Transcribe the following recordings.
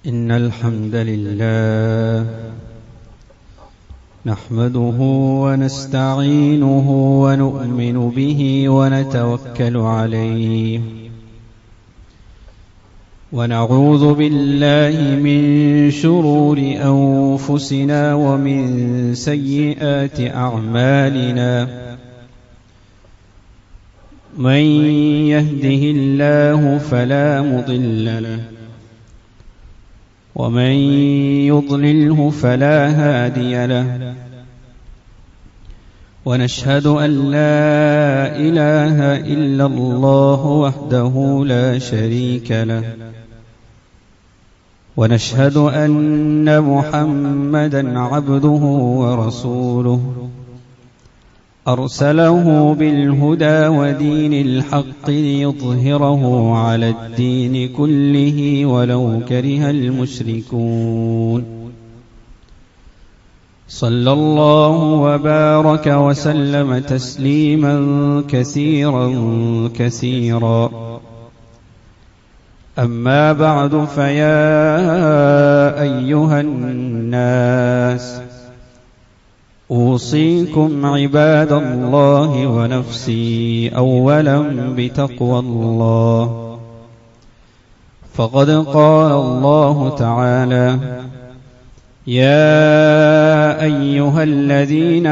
إن الحمد لله نحمده ونستعينه ونؤمن به ونتوكل عليه ونعوذ بالله من شرور أنفسنا ومن سيئات أعمالنا من يهده الله فلا مضل له ومن يضلله فلا هادي له ونشهد أن لا إله إلا الله وحده لا شريك له ونشهد أن محمدا عبده ورسوله أرسله بالهدى ودين الحق ليظهره على الدين كله ولو كره المشركون صلى الله وبارك وسلم تسليما كثيرا كثيرا أما بعد فيا أيها الناس أوصيكم عباد الله ونفسي أولا بتقوى الله فقد قال الله تعالى يا أيها الذين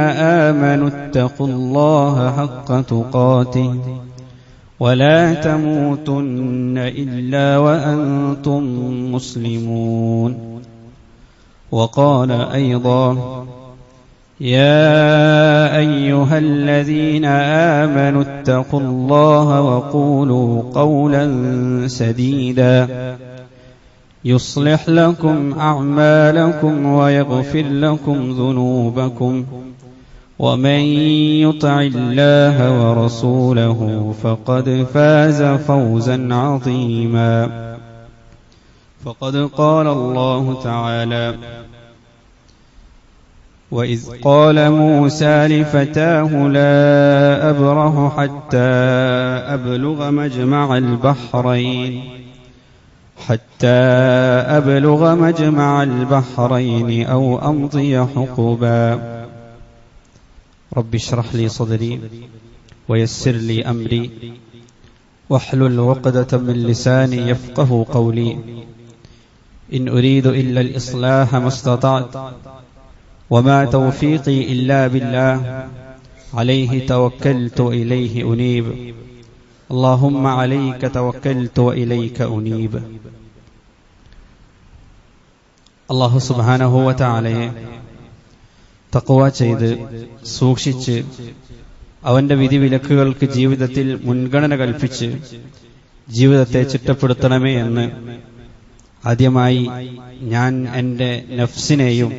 آمنوا اتقوا الله حق تقاته ولا تموتن إلا وأنتم مسلمون وقال أيضا يا أيها الذين آمنوا اتقوا الله وقولوا قولا سديدا يصلح لكم أعمالكم ويغفر لكم ذنوبكم ومن يطع الله ورسوله فقد فاز فوزا عظيما فقد قال الله تعالى وإذ قال موسى لفتاه لا أبرح حتى أبلغ مجمع البحرين أو أمضي حقبا رب اشرح لي صدري ويسر لي أمري واحلل عقدة من لساني يفقه قولي إن أريد إلا الإصلاح ما استطعت وما توفيقي إلا بالله عليه توكلت وإليه أنيب اللهم عليك توكلت وإليك أنيب അല്ലാഹു സുബ്ഹാനഹു വ തആലയെ തഖ്വ ചെയ്ത് സൂക്ഷിച്ച് അവന്റെ വിധിവിലക്കുകൾക്ക് ജീവിതത്തിൽ മുൻഗണന കൽപ്പിച്ച് ജീവിതത്തെ ചിട്ടപ്പെടുത്തണമേ എന്ന് ആദ്യമായി ഞാൻ എൻ്റെ നഫ്സിനെയും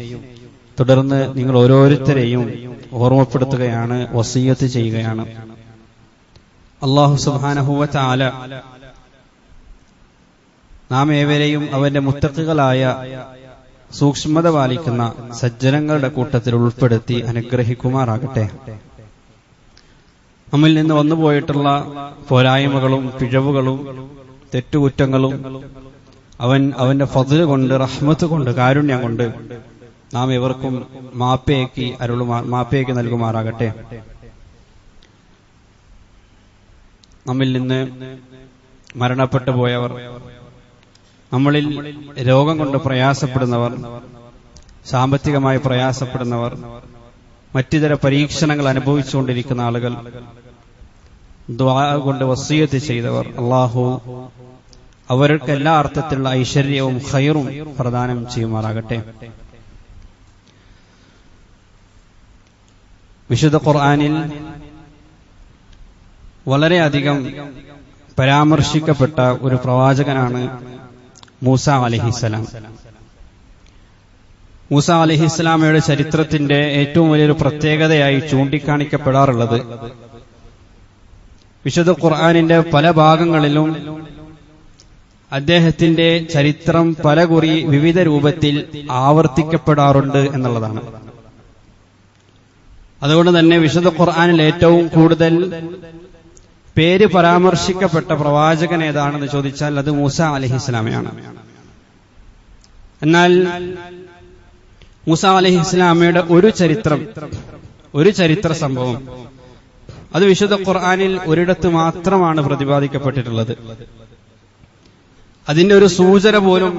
തുടർന്ന് നിങ്ങൾ ഓരോരുത്തരെയും ഓർമ്മപ്പെടുത്തുകയാണ്, വസിയ്യത്ത് ചെയ്യുകയാണ്. അല്ലാഹു സുബ്ഹാനഹു വ തആല നാം ഏവരെയും അവന്റെ മുത്തഖികളായ സൂക്ഷ്മത പാലിക്കുന്ന സജ്ജനങ്ങളുടെ കൂട്ടത്തിൽ ഉൾപ്പെടുത്തി അനുഗ്രഹിക്കുമാറാകട്ടെ. നമ്മിൽ നിന്ന് വന്നുപോയിട്ടുള്ള പോരായ്മകളും പിഴവുകളും തെറ്റുകുറ്റങ്ങളും അവന്റെ ഫദ്ല് കൊണ്ട്, റഹ്മത്ത് കൊണ്ട്, കാരുണ്യം കൊണ്ട് നാം ഇവർക്കും മാപ്പേക്ക് നൽകുമാറാകട്ടെ. നമ്മിൽ നിന്ന് മരണപ്പെട്ടു പോയവർ, നമ്മളിൽ രോഗം കൊണ്ട് പ്രയാസപ്പെടുന്നവർ, സാമ്പത്തികമായി പ്രയാസപ്പെടുന്നവർ, മറ്റിതര പരീക്ഷണങ്ങൾ അനുഭവിച്ചുകൊണ്ടിരിക്കുന്ന ആളുകൾ, ദുആ കൊണ്ട് വസിയ്യത്ത് ചെയ്തവർ, അല്ലാഹു അവർക്ക് എല്ലാ അർത്ഥത്തിലുള്ള ഐശ്വര്യവും ഖൈറും പ്രദാനം ചെയ്യുമാറാകട്ടെ. വിശുദ്ധ ഖുർആനിൽ വളരെയധികം പരാമർശിക്കപ്പെട്ട ഒരു പ്രവാചകനാണ് മൂസ അലൈഹിസ്സലാം. മൂസ അലൈഹിസ്സലാമയുടെ ചരിത്രത്തിന്റെ ഏറ്റവും വലിയൊരു പ്രത്യേകതയായി ചൂണ്ടിക്കാണിക്കപ്പെടാറുള്ളത് വിശുദ്ധ ഖുർആനിന്റെ പല ഭാഗങ്ങളിലും അദ്ദേഹത്തിന്റെ ചരിത്രം പലകുറി വിവിധ രൂപത്തിൽ ആവർത്തിക്കപ്പെടാറുണ്ട് എന്നുള്ളതാണ്. അതുകൊണ്ട് തന്നെ വിശുദ്ധ ഖുർആനിൽ ഏറ്റവും കൂടുതൽ പേര് പരാമർശിക്കപ്പെട്ട പ്രവാചകൻ ഏതാണെന്ന് ചോദിച്ചാൽ അത് മൂസ അലൈഹിസ്സലാമയാണ്. എന്നാൽ മൂസ അലൈഹിസ്സലാമയുടെ ഒരു ചരിത്ര സംഭവം അത് വിശുദ്ധ ഖുർആനിൽ ഒരിടത്ത് മാത്രമാണ് പ്രതിപാദിക്കപ്പെട്ടിട്ടുള്ളത്. അതിന്റെ ഒരു സൂചന പോലും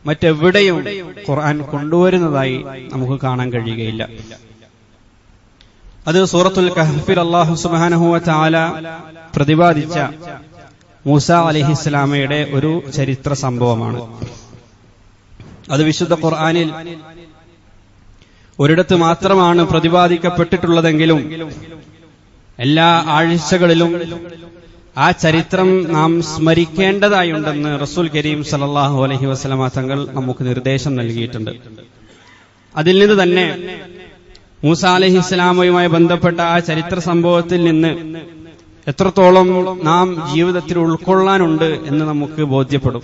മറ്റെവിടെയും ഖുർആൻ കൊണ്ടുവരുന്നതായി നമുക്ക് കാണാൻ കഴിയുകയില്ല. അത് സൂറത്തുൽ കഹ്ഫിൽ അല്ലാഹു സുബ്ഹാനഹു വ തആല പ്രതിപാദിച്ച മൂസ അലൈഹിസ്സലാമയുടെ ഒരു ചരിത്ര സംഭവമാണ്. അത് വിശുദ്ധ ഖുർആനിൽ ഒരിടത്ത് മാത്രമാണ് പ്രതിപാദിക്കപ്പെട്ടിട്ടുള്ളതെങ്കിലും എല്ലാ ആഴ്ചകളിലും ആ ചരിത്രം നാം സ്മരിക്കേണ്ടതായുണ്ടെന്ന് റസൂൽ കരീം സല്ലല്ലാഹു അലൈഹി വസല്ലമ തങ്ങൾ നമുക്ക് നിർദ്ദേശം നൽകിയിട്ടുണ്ട്. അതിൽ നിന്ന് തന്നെ മൂസ അലൈഹിസ്സലാമയുമായി ബന്ധപ്പെട്ട ആ ചരിത്ര സംഭവത്തിൽ നിന്ന് എത്രത്തോളം നാം ജീവിതത്തിൽ ഉൾക്കൊള്ളാനുണ്ട് എന്ന് നമുക്ക് ബോധ്യപ്പെടും.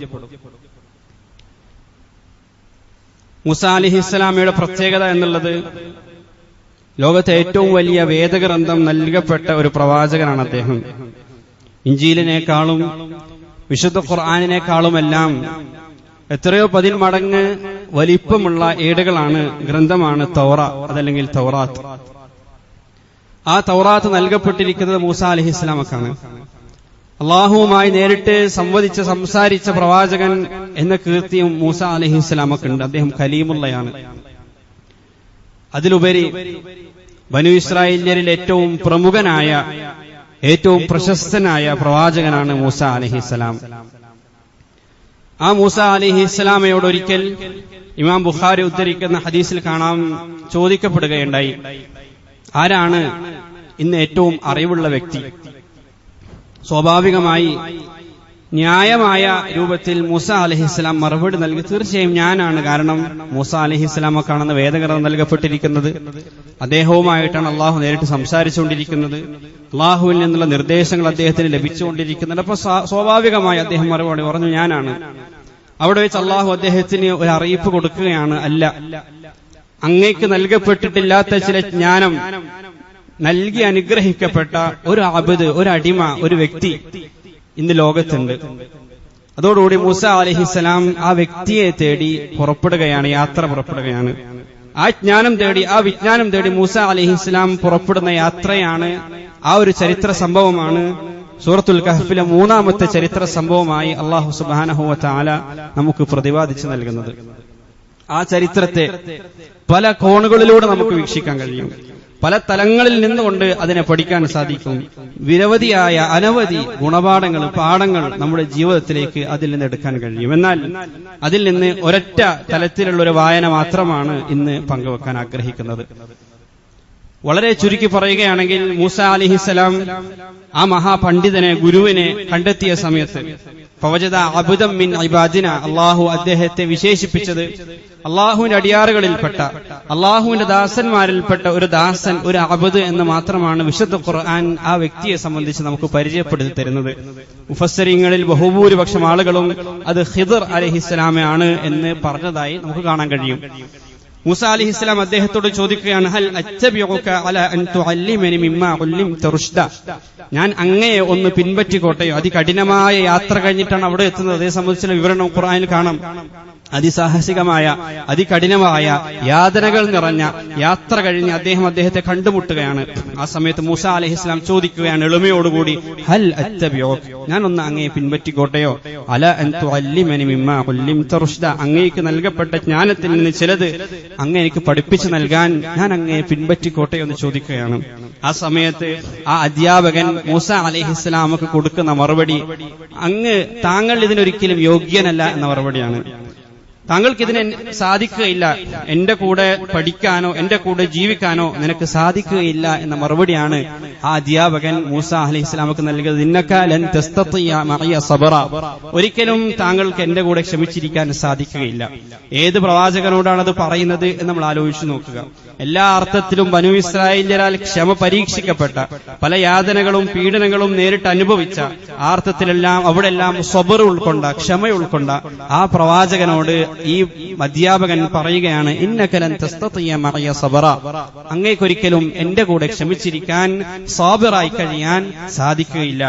മൂസ അലൈഹിസ്സലാമയുടെ പ്രത്യേകത എന്നുള്ളത് ലോകത്തെ ഏറ്റവും വലിയ വേദഗ്രന്ഥം നൽകപ്പെട്ട ഒരു പ്രവാചകനാണ് അദ്ദേഹം. ഇഞ്ചീലിനേക്കാളും വിശുദ്ധ ഖുർആനിനേക്കാളുമെല്ലാം എത്രയോ 10 മടങ്ങ് വലിപ്പമുള്ള ഏടുകളാണ്, ഗ്രന്ഥമാണ് അതല്ലെങ്കിൽ തൗറാത്ത്. ആ തൗറാത്ത് നൽകപ്പെട്ടിരിക്കുന്നത് മൂസ അലൈഹിസ്സലാമക്കാണ്. അള്ളാഹുവുമായി നേരിട്ട് സംസാരിച്ച പ്രവാചകൻ എന്ന കീർത്തിയും മൂസ അലൈഹിസ്സലാമക്കുണ്ട്. അദ്ദേഹം കലീമുള്ളയാണ്. അതിലുപരി ബനു ഇസ്രായേല്യരിൽ ഏറ്റവും പ്രമുഖനായ, ഏറ്റവും പ്രശസ്തനായ പ്രവാചകനാണ് മൂസ അലൈഹിസ്സലാം. ആ മൂസ അലൈഹിസ്സലാമയോട് ഒരിക്കൽ ഇമാം ബുഖാരി ഉദ്ധരിക്കുന്ന ഹദീസിൽ കാണാം, ചോദിക്കപ്പെടുകയുണ്ടായി, ആരാണ് ഇന്ന് ഏറ്റവും അറിവുള്ള വ്യക്തി? സ്വാഭാവികമായി ന്യായമായ രൂപത്തിൽ മൂസ അലൈഹിസ്സലാം മറുപടി നൽകി, തീർച്ചയായും ഞാനാണ്. കാരണം മൂസ അലൈഹിസ്സലാമക്കാണെന്ന് വേദഗ്രന്ഥം നൽകപ്പെട്ടിരിക്കുന്നത്. അദ്ദേഹവുമായിട്ടാണ് അള്ളാഹു നേരിട്ട് സംസാരിച്ചുകൊണ്ടിരിക്കുന്നത്. അള്ളാഹുവിൽ നിന്നുള്ള നിർദ്ദേശങ്ങൾ അദ്ദേഹത്തിന് ലഭിച്ചുകൊണ്ടിരിക്കുന്നുണ്ട്. അപ്പൊ സ്വാഭാവികമായി അദ്ദേഹം മറുപടി പറഞ്ഞു, ഞാനാണ്. അവിടെ വെച്ച് അള്ളാഹു അദ്ദേഹത്തിന് ഒരു അറിയിപ്പ് കൊടുക്കുകയാണ്, അല്ല, അങ്ങേക്ക് നൽകപ്പെട്ടിട്ടില്ലാത്ത ചില ജ്ഞാനം നൽകി അനുഗ്രഹിക്കപ്പെട്ട ഒരു അബ്ദ്, ഒരു അടിമ, ഒരു വ്യക്തി ഇന്ന് ലോകത്തുണ്ട്. അതോടുകൂടി മൂസ അലൈഹിസ്സലാം ആ വ്യക്തിയെ തേടി യാത്ര പുറപ്പെടുകയാണ്. ആ ജ്ഞാനം തേടി, ആ വിജ്ഞാനം തേടി മൂസ അലൈഹിസ്സലാം പുറപ്പെടുന്ന യാത്രയാണ്, ആ ഒരു ചരിത്ര സംഭവമാണ് സൂറത്തുൽ കഹ്ഫിലെ 3ാമത്തെ ചരിത്ര സംഭവമായി അല്ലാഹു സുബ്ഹാനഹു വ തആല നമുക്ക് പ്രതിപാദിച്ചു നൽകുന്നത്. ആ ചരിത്രത്തെ പല കോണുകളിലൂടെ നമുക്ക് വീക്ഷിക്കാൻ കഴിയും. പല തലങ്ങളിൽ നിന്നുകൊണ്ട് അതിനെ പഠിക്കാൻ സാധിക്കും. അനവധി പാഠങ്ങൾ നമ്മുടെ ജീവിതത്തിലേക്ക് അതിൽ നിന്ന് എടുക്കാൻ കഴിയും. എന്നാൽ അതിൽ നിന്ന് ഒരൊറ്റ തലത്തിലുള്ള ഒരു വായന മാത്രമാണ് ഇന്ന് പങ്കുവെക്കാൻ ആഗ്രഹിക്കുന്നത്. വളരെ ചുരുക്കി പറയുകയാണെങ്കിൽ, മൂസ അലൈഹിസ്സലാം ആ മഹാപണ്ഡിതനെ, ഗുരുവിനെ കണ്ടെത്തിയ സമയത്ത് ഫവജദ അബ്ദൻ മിൻ ഇബാദിന, അള്ളാഹു അദ്ദേഹത്തെ വിശേഷിപ്പിച്ചത് അള്ളാഹുവിന്റെ അടിയാറുകളിൽപ്പെട്ട, അള്ളാഹുവിന്റെ ദാസന്മാരിൽപ്പെട്ട ഒരു ദാസൻ, ഒരു അബ്ദ് എന്ന് മാത്രമാണ് വിശുദ്ധ ഖുർആൻ ആ വ്യക്തിയെ സംബന്ധിച്ച് നമുക്ക് പരിചയപ്പെടുത്തി തരുന്നത്. മുഫസ്സിരീങ്ങളിൽ ബഹുഭൂരിപക്ഷം ആളുകളും അത് ഖിദർ അലൈഹിസ്സലാമാണ് എന്ന് പറഞ്ഞതായി നമുക്ക് കാണാൻ കഴിയും. മൂസ അലൈഹിസ്സലാം അദ്ദേഹത്തോട് ചോദിക്കുകയാണ്, ഹൽ അത്തബിഉക അലാ അൻ തുഅല്ലിമനി മിമ്മാ ഉല്ലിംത റുഷ്ദ, ഞാൻ അങ്ങയെ ഒന്ന് പിൻപറ്റിക്കോട്ടെയോ? അതികഠിനമായ യാത്ര കഴിഞ്ഞിട്ടാണ് അവിടെ എത്തുന്നത്. അതേ സംബന്ധിച്ചുള്ള വിവരണം ഖുർആനിൽ കാണാം. അതിസാഹസികമായ, അതികഠിനമായ, യാതനകൾ നിറഞ്ഞ യാത്ര കഴിഞ്ഞ് അദ്ദേഹത്തെ കണ്ടുമുട്ടുകയാണ്. ആ സമയത്ത് മൂസ അലൈഹിസ്സലാം ചോദിക്കുകയാണ് എളിമയോടുകൂടി, ഹൽ അത്തബിഉക, ഞാൻ ഒന്ന് അങ്ങയെ പിൻപറ്റിക്കോട്ടെയോ? അലാ അൻ തുഅല്ലിമനി മിമ്മാ ഉല്ലിംത റുഷ്ദ, അങ്ങേക്ക് നൽകപ്പെട്ട ജ്ഞാനത്തിൽ നിന്ന് ചിലത് അങ്ങ് എനിക്ക് പഠിപ്പിച്ചു നൽകാൻ ഞാൻ അങ്ങയെ പിൻപറ്റിക്കോട്ടെയോ എന്ന് ചോദിക്കുകയാണ്. ആ സമയത്ത് ആ അധ്യാപകൻ മൂസ അലൈഹിസ്സലാമക്ക് കൊടുക്കുന്ന മറുപടി, താങ്കൾ ഇതിനൊരിക്കലും യോഗ്യനല്ല എന്ന മറുപടിയാണ്. താങ്കൾക്കിതിന് സാധിക്കുകയില്ല, എന്റെ കൂടെ പഠിക്കാനോ എന്റെ കൂടെ ജീവിക്കാനോ നിനക്ക് സാധിക്കുകയില്ല എന്ന മറുപടിയാണ് ആ അധ്യാപകൻ മൂസ അലൈഹിസ്സലാമക്ക് നൽകിയത്. ഇന്നക ലൻ തസ്തതിയ മഅയ സബറ, ഒരിക്കലും താങ്കൾക്ക് എന്റെ കൂടെ ക്ഷമിച്ചിരിക്കാൻ സാധിക്കുകയില്ല. ഏത് പ്രവാചകനോടാണത് പറയുന്നത് എന്ന് നമ്മൾ ആലോചിച്ചു നോക്കുക. എല്ലാ അർത്ഥത്തിലും ബനു ഇസ്രായേല്യരാൽ ക്ഷമ പരീക്ഷിക്കപ്പെട്ട, പല യാതനകളും പീഡനങ്ങളും നേരിട്ട് അനുഭവിച്ച, ആ അർത്ഥത്തിലെല്ലാം അവിടെല്ലാം സബർ ഉൾക്കൊണ്ട, ക്ഷമ ഉൾക്കൊണ്ട ആ പ്രവാചകനോട് ഈ അധ്യാപകൻ പറയുകയാണ്, ഇന്നക ലൻ തസ്തതിയ മഅയ സബറ, അങ്ങേക്കൊരിക്കലും എന്റെ കൂടെ ക്ഷമിച്ചിരിക്കാൻ, സാബിറായി കഴിയാൻ സാധിക്കുകയില്ല.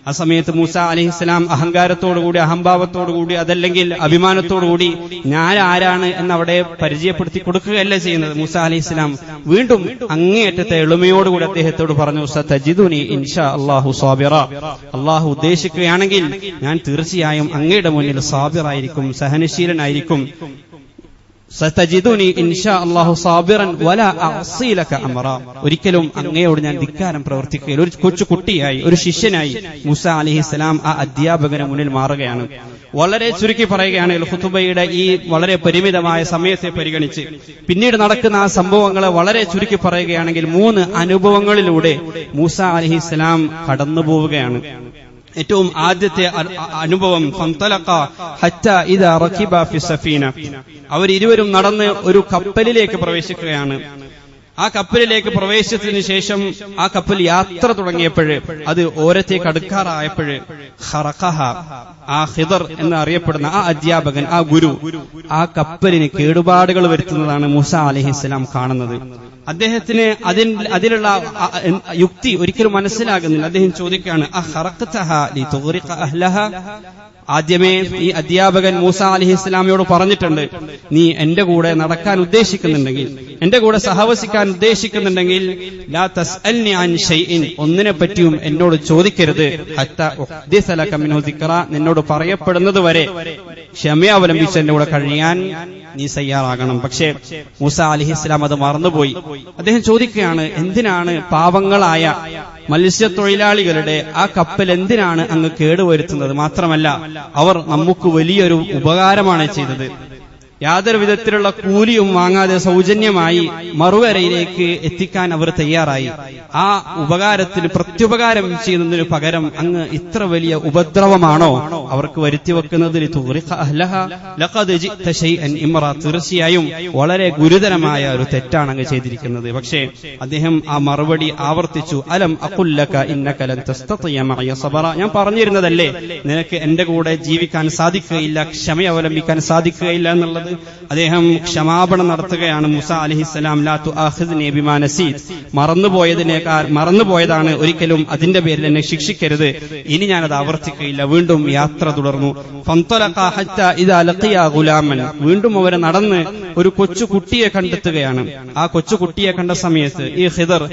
ആ സമയത്ത് മൂസ അലൈഹിസ്സലാം അഹങ്കാരത്തോടുകൂടി, അഹംഭാവത്തോടുകൂടി, അതല്ലെങ്കിൽ അഭിമാനത്തോടുകൂടി ഞാൻ ആരാണ് എന്നവിടെ പരിചയപ്പെടുത്തി കൊടുക്കുകയല്ല ചെയ്യുന്നത്. മൂസ അലൈഹിസ്സലാം വീണ്ടും അങ്ങേയറ്റത്തെ എളിമയോടുകൂടി അദ്ദേഹത്തോട് പറഞ്ഞു, സതജിദുനി ഇൻഷാ അല്ലാഹു സാബിറ, അള്ളാഹു ഉദ്ദേശിക്കുകയാണെങ്കിൽ ഞാൻ തീർച്ചയായും അങ്ങയുടെ മുന്നിൽ സാബിറായിരിക്കും, സഹനശീലനായിരിക്കും. സതജിദുനി ഇൻഷാ അല്ലാഹു സാബിറൻ വലാ അഅസി ലക അംറ, ഒരിക്കലും അങ്ങയോട് ഞാൻ ധിക്കാരം പ്രവർത്തിക്കുകയില്ല. ഒരു കൊച്ചു കുട്ടിയായി, ഒരു ശിഷ്യനായി മൂസ അലൈഹിസ്സലാം ആ അധ്യാപകന് മുന്നിൽ മാറുകയാണ്. വളരെ ചുരുക്കി പറയുകയാണ്, ഖുതുബയുടെ ഈ വളരെ പരിമിതമായ സമയത്തെ പരിഗണിച്ച് പിന്നീട് നടക്കുന്ന ആ സംഭവങ്ങളെ വളരെ ചുരുക്കി പറയുകയാണെങ്കിൽ 3 അനുഭവങ്ങളിലൂടെ മൂസ അലൈഹിസ്സലാം കടന്നു പോവുകയാണ്. ഏറ്റവും ആദ്യത്തെ അനുഭവം, ഫന്തലഖ ഹത്താ ഇദാ റകിബ ഫി സഫീന, അവരിരുവരും നടന്ന് ഒരു കപ്പലിലേക്ക് പ്രവേശിക്കുകയാണ്. ആ കപ്പലിലേക്ക് പ്രവേശിച്ചതിന് ശേഷം ആ കപ്പൽ യാത്ര തുടങ്ങിയപ്പോൾ, അത് ഓരത്തേക്ക് അടുക്കാറായപ്പോൾ, ഖറഖഹ, ആ ഖിദർ എന്നറിയപ്പെടുന്ന ആ അധ്യാപകൻ, ആ ഗുരു, ആ കപ്പലിന് കേടുപാടുകൾ വരുത്തുന്നതാണ് മൂസ അലൈഹിസ്സലാം കാണുന്നത്. അദ്ദേഹത്തിന് അതിലുള്ള യുക്തി ഒരിക്കലും മനസ്സിലാകുന്നില്ല. അദ്ദേഹം ചോദിക്കുകയാണ്, അഖറഖതഹ ലിതുഗ്രിഖ അഹ്ലഹ, ആദ്യമേ ഈ അധ്യാപകൻ മൂസ അലൈഹിസ്സലാമിയോട് പറഞ്ഞിട്ടുണ്ട്, നീ എന്റെ കൂടെ നടക്കാൻ ഉദ്ദേശിക്കുന്നുണ്ടെങ്കിൽ, എന്റെ കൂടെ സഹവസിക്കാൻ ഉദ്ദേശിക്കുന്നുണ്ടെങ്കിൽ, ലാ തസ്അൽനി അൻ ഷൈഇൻ, ഒന്നിനെ പറ്റിയും എന്നോട് ചോദിക്കരുത്, ഹത്താ ഉഹ്ദിസ ലക മിൻഹു ദിക്റ, നിന്നോട് പറയപ്പെടുന്നത് വരെ ക്ഷമയാവലംബിച്ച് എന്റെ കൂടെ കഴിയാൻ നീ തയ്യാറാകണം. പക്ഷേ മൂസ അലൈഹിസ്സലാം അത് മറന്നുപോയി. അദ്ദേഹം ചോദിക്കുകയാണ്, എന്തിനാണ് പാവങ്ങളായ മത്സ്യത്തൊഴിലാളികളുടെ ആ കപ്പൽ എന്തിനാണ് അങ്ങ് കേടുവരുത്തുന്നത്? മാത്രമല്ല അവർ നമുക്ക് വലിയൊരു ഉപകാരമാണ് ചെയ്തത്. യാതൊരു വിധത്തിലുള്ള കൂലിയും വാങ്ങാതെ സൗജന്യമായി മറുകരയിലേക്ക് എത്തിക്കാൻ അവർ തയ്യാറായി. ആ ഉപകാരത്തിന് പ്രത്യുപകാരം ചെയ്യുന്നതിന് പകരം അങ്ങ് ഇത്ര വലിയ ഉപദ്രവമാണോ അവർക്ക് വരുത്തിവെക്കുന്നത്? തീർച്ചയായും വളരെ ഗുരുതരമായ ഒരു തെറ്റാണ് അങ്ങ് ചെയ്തിരിക്കുന്നത്. പക്ഷേ അദ്ദേഹം ആ മറുപടി ആവർത്തിച്ചു, അലം അഖുൽ ലക ഇന്നക ലൻ തസ്തതിയ മഅയ സബറ, ഞാൻ പറഞ്ഞിരുന്നതല്ലേ നിനക്ക് എന്റെ കൂടെ ജീവിക്കാൻ സാധിക്കുകയില്ല, ക്ഷമ അവലംബിക്കാൻ സാധിക്കുകയില്ല എന്നുള്ളത്. അദ്ദേഹം ക്ഷമാപണം നടത്തുകയാണ്. മൂസ അലൈഹിസ്സലാം, ലാ തുആഖിദ്നി ബിമാ നസീത്, മറന്നുപോയതാണ്, ഒരിക്കലും അതിന്റെ പേരിൽ എന്നെ ശിക്ഷിക്കരുത്, ഇനി ഞാനത് ആവർത്തിക്കുകയില്ല. വീണ്ടും യാത്ര തുടർന്നു. ഫന്തലഖ ഹത്താ ഇദാ ലഖിയ ഗുലാമൻ, വീണ്ടും അവർ നടന്ന് ഒരു കൊച്ചു കുട്ടിയെ കണ്ടെത്തുകയാണ്. ആ കൊച്ചു കുട്ടിയെ കണ്ട സമയത്ത് ഈ ഖിദർ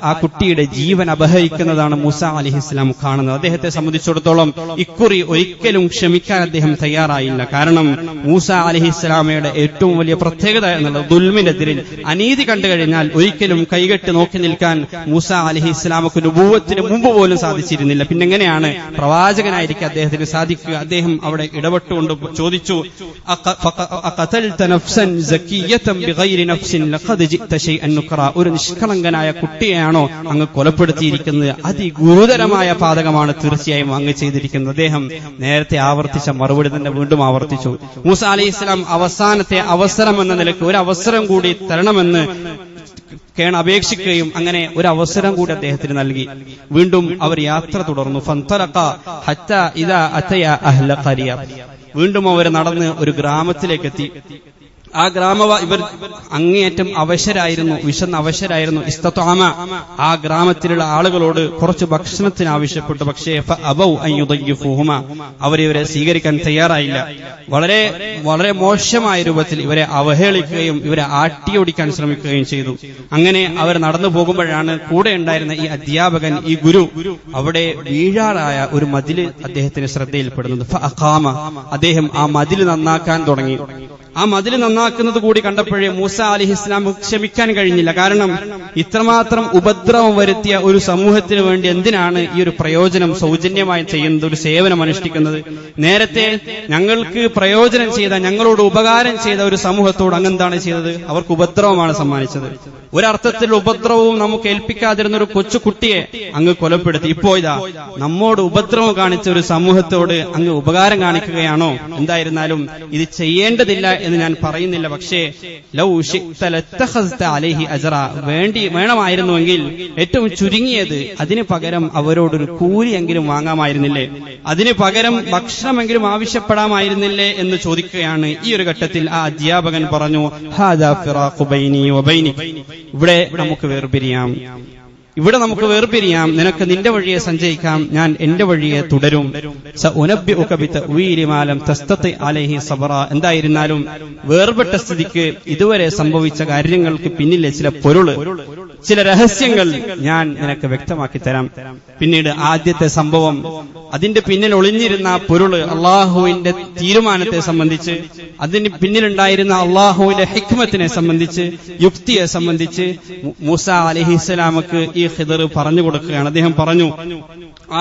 ആ കുട്ടിയുടെ ജീവൻ അപഹരിക്കുന്നതാണ് മൂസ അലൈഹിസ്സലാം കാണുന്നത്. അദ്ദേഹത്തെ സംബന്ധിച്ചിടത്തോളം ഇക്കുറി ഒരിക്കലും ക്ഷമിക്കാൻ അദ്ദേഹം തയ്യാറായില്ല. കാരണം മൂസ അലൈഹിസ്സലാമയുടെ ഏറ്റവും വലിയ പ്രത്യേകത എന്നുള്ളത് ദുൽമിനെതിരിൽ, അനീതി കണ്ടു കഴിഞ്ഞാൽ ഒരിക്കലും കൈകെട്ടി നോക്കി നിൽക്കാൻ മൂസ അലൈഹിസ്സലാമക്ക് നുബുവത്തിന് മുമ്പ് പോലും സാധിച്ചിരുന്നില്ല. പിന്നെങ്ങനെയാണ് പ്രവാചകനായിരിക്കും അദ്ദേഹത്തിന് സാധിക്കുക? അദ്ദേഹം അവിടെ ഇടപെട്ടുകൊണ്ട് ചോദിച്ചു, അഖതൽത നഫ്സൻ സകിയ്യതൻ ബിഗൈരി നഫ്സിൻ ലഖദ് ജിഅത ശൈഅൻ നുക്റ, ഒരു നിഷ്കളങ്കനായ കുട്ടിയെയാണോ അങ്ങ് കൊലപ്പെടുത്തിയിരിക്കുന്നത്? അതിഗുരുതരമായ പാതകമാണ് തീർച്ചയായും അങ്ങ് ചെയ്തിരിക്കുന്നത്. അദ്ദേഹം നേരത്തെ ആവർത്തിച്ച മറുപടി തന്നെ വീണ്ടും ആവർത്തിച്ചു. മൂസ അലൈഹിസ്സലാം അവസാനത്തെ അവസരം എന്ന നിലയ്ക്ക് ഒരു അവസരം കൂടി തരണമെന്ന് അപേക്ഷിക്കുകയും അങ്ങനെ ഒരു അവസരം കൂടി അദ്ദേഹത്തിന് നൽകി. വീണ്ടും അവർ യാത്ര തുടർന്നു. ഫന്തലഖ ഹത്താ ഇദാ അതയ അഹ്ല ഖരിയ, വീണ്ടും അവർ നടന്ന് ഒരു ഗ്രാമത്തിലേക്കെത്തി. ആ ഇവർ അങ്ങേയറ്റം അവശരായിരുന്നു, വിശന്ന് അവശരായിരുന്നു. ഇസ്തത്വാമ, ആ ഗ്രാമത്തിലുള്ള ആളുകളോട് കുറച്ച് ഭക്ഷണത്തിന് ആവശ്യപ്പെട്ടു. പക്ഷേ ഫഅബൗ അൻ യുദയ്യിഫൂഹുമ, അവരിവരെ സ്വീകരിക്കാൻ തയ്യാറായില്ല. വളരെ വളരെ മോശമായ രൂപത്തിൽ ഇവരെ അവഹേളിക്കുകയും ഇവരെ ആട്ടിയോടിക്കാൻ ശ്രമിക്കുകയും ചെയ്തു. അങ്ങനെ അവർ നടന്നു പോകുമ്പോഴാണ് കൂടെ ഉണ്ടായിരുന്ന ഈ അധ്യാപകൻ, ഈ ഗുരു, അവിടെ വീഴാറായ ഒരു മതില് അദ്ദേഹത്തിന് ശ്രദ്ധയിൽപ്പെടുന്നത്. ഫഅഖാമ, അദ്ദേഹം ആ മതില് നന്നാക്കാൻ തുടങ്ങി. ആ മതില് നന്നാക്കുന്നത് കൂടി കണ്ടപ്പോഴേ മൂസ അലൈഹിസ്സലാം ക്ഷമിക്കാൻ കഴിഞ്ഞില്ല. കാരണം ഇത്രമാത്രം ഉപദ്രവം വരുത്തിയ ഒരു സമൂഹത്തിന് വേണ്ടി എന്തിനാണ് ഈ ഒരു പ്രയോജനം സൗജന്യമായി ചെയ്യുന്നത്, ഒരു സേവനം അനുഷ്ഠിക്കുന്നത്? നേരത്തെ ഞങ്ങൾക്ക് പ്രയോജനം ചെയ്ത, ഞങ്ങളോട് ഉപകാരം ചെയ്ത ഒരു സമൂഹത്തോട് അങ്ങെന്താണ് ചെയ്തത്? അവർക്ക് ഉപദ്രവമാണ് സമ്മാനിച്ചത്. ഒരർത്ഥത്തിൽ ഉപദ്രവവും നമുക്ക് ഏൽപ്പിക്കാതിരുന്ന ഒരു കൊച്ചുകുട്ടിയെ അങ്ങ് കൊലപ്പെടുത്തി. ഇപ്പോ ഇതാ നമ്മോട് ഉപദ്രവം കാണിച്ച ഒരു സമൂഹത്തോട് അങ്ങ് ഉപകാരം കാണിക്കുകയാണോ? എന്തായിരുന്നാലും ഇത് ചെയ്യേണ്ടതില്ല എന്ന് ഞാൻ പറയുന്നില്ല. പക്ഷേ ലൗ ശിഅ്ത ലത്തഖസ്ത അലൈഹി അജ്റ, വേണമായിരുന്നുവെങ്കിൽ ഏറ്റവും ചുരുങ്ങിയത് അതിന് പകരം അവരോടൊരു കൂലിയെങ്കിലും വാങ്ങാമായിരുന്നില്ലേ? അതിന് പകരം ഭക്ഷണമെങ്കിലും ആവശ്യപ്പെടാമായിരുന്നില്ലേ എന്ന് ചോദിക്കുകയാണ്. ഈ ഒരു ഘട്ടത്തിൽ ആ അധ്യാപകൻ പറഞ്ഞു, ഹാദാ ഫിറാഖു ബൈനി വബൈനിക്, ഇവിടെ നമുക്ക് വേർപിരിയാം. നിനക്ക് നിന്റെ വഴിയെ സഞ്ചരിക്കാം, ഞാൻ എന്റെ വഴിയെ തുടരും. സഉനബ്ബിഉക ബിതഅ്വീലി മാ ലം തസ്തതി അലൈഹി സബ്റ, എന്തായിരുന്നാലും വേർപെട്ട സ്ഥിതിക്ക് ഇതുവരെ സംഭവിച്ച കാര്യങ്ങൾക്ക് പിന്നിലെ ചില പൊരുള്, ചില രഹസ്യങ്ങൾ ഞാൻ നിനക്ക് വ്യക്തമാക്കി തരാം. പിന്നീട് ആദ്യത്തെ സംഭവം, അതിന്റെ പിന്നിൽ ഒളിഞ്ഞിരുന്ന പൊരുള്, അള്ളാഹുവിന്റെ തീരുമാനത്തെ സംബന്ധിച്ച്, അതിന് പിന്നിലുണ്ടായിരുന്ന അള്ളാഹുവിന്റെ ഹിക്മത്തിനെ സംബന്ധിച്ച്, യുക്തിയെ സംബന്ധിച്ച് മൂസ അലൈഹിസ്സലാമക്ക് ഈ ഖിദർ പറഞ്ഞു കൊടുക്കുകയാണ്. അദ്ദേഹം പറഞ്ഞു,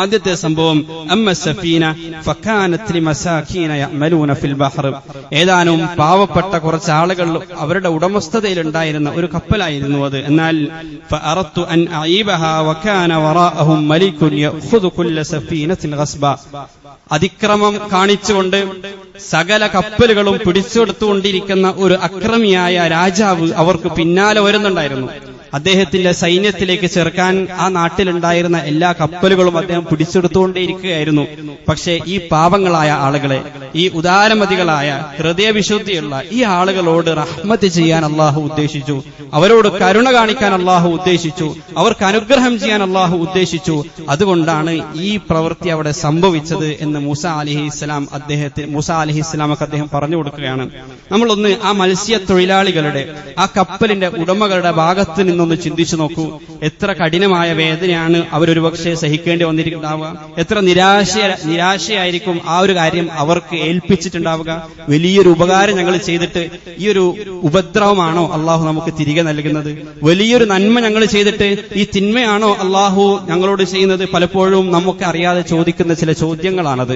ആദ്യത്തെ സംഭവം അമ്മ സഫീന ഫകാനത് ലിമസാകീന യഅമലൂന ഫിൽ ബഹർ, ഏതാനും പാവപ്പെട്ട കുറച്ച് ആളുകൾ അവരുടെ ഉടമസ്ഥതയിലുണ്ടായിരുന്ന ഒരു കപ്പലായിരുന്നു അത്. എന്നാൽ ഫഅറത്തു അൻ അഈബഹാ വകാന വറാഅഹും മലികുൻ യഖുദു കുല്ല സഫീനത്തിൻ ഗസ്ബ, അതിക്രമം കാണിച്ചുകൊണ്ട് സകല കപ്പലുകളും പിടിച്ചെടുത്തുകൊണ്ടിരിക്കുന്ന ഒരു അക്രമിയായ രാജാവ് അവർക്ക് പിന്നാലെ വരുന്നുണ്ടായിരുന്നു. അദ്ദേഹത്തിന്റെ സൈന്യത്തിലേക്ക് ചേർക്കാൻ ആ നാട്ടിലുണ്ടായിരുന്ന എല്ലാ കപ്പലുകളും അദ്ദേഹം പിടിച്ചെടുത്തുകൊണ്ടേയിരിക്കുകയായിരുന്നു. പക്ഷേ ഈ പാവങ്ങളായ ആളുകളെ, ഈ ഉദാരമതികളായ ഹൃദയവിശുദ്ധിയുള്ള ഈ ആളുകളോട് റഹ്മത്ത് ചെയ്യാൻ അള്ളാഹു ഉദ്ദേശിച്ചു, അവരോട് കരുണ കാണിക്കാൻ അള്ളാഹു ഉദ്ദേശിച്ചു, അവർക്ക് അനുഗ്രഹം ചെയ്യാൻ അള്ളാഹു ഉദ്ദേശിച്ചു. അതുകൊണ്ടാണ് ഈ പ്രവൃത്തി അവിടെ സംഭവിച്ചത് എന്ന് മൂസ അലൈഹിസ്സലാമക്ക് അദ്ദേഹം പറഞ്ഞു കൊടുക്കുകയാണ്. നമ്മളൊന്ന് ആ മത്സ്യത്തൊഴിലാളികളുടെ, ആ കപ്പലിന്റെ ഉടമകളുടെ ഭാഗത്ത് നിന്നൊന്ന് ചിന്തിച്ചു നോക്കൂ. എത്ര കഠിനമായ വേദനയാണ് അവരൊരുപക്ഷെ സഹിക്കേണ്ടി വന്നിട്ടുണ്ടാവുക. എത്ര നിരാശയായിരിക്കും ആ ഒരു കാര്യം അവർക്ക് ഏൽപ്പിച്ചിട്ടുണ്ടാവുക. വലിയൊരു ഉപകാരം ഞങ്ങൾ ചെയ്തിട്ട് ഈ ഒരു ഉപദ്രവമാണോ അള്ളാഹു നമുക്ക് തിരികെ നൽകുന്നത്? വലിയൊരു നന്മ ഞങ്ങൾ ചെയ്തിട്ട് ഈ തിന്മയാണോ അള്ളാഹു ഞങ്ങളോട് ചെയ്യുന്നത്? പലപ്പോഴും നമുക്ക് അറിയാതെ ചോദിക്കുന്ന ചില ചോദ്യങ്ങളാണത്.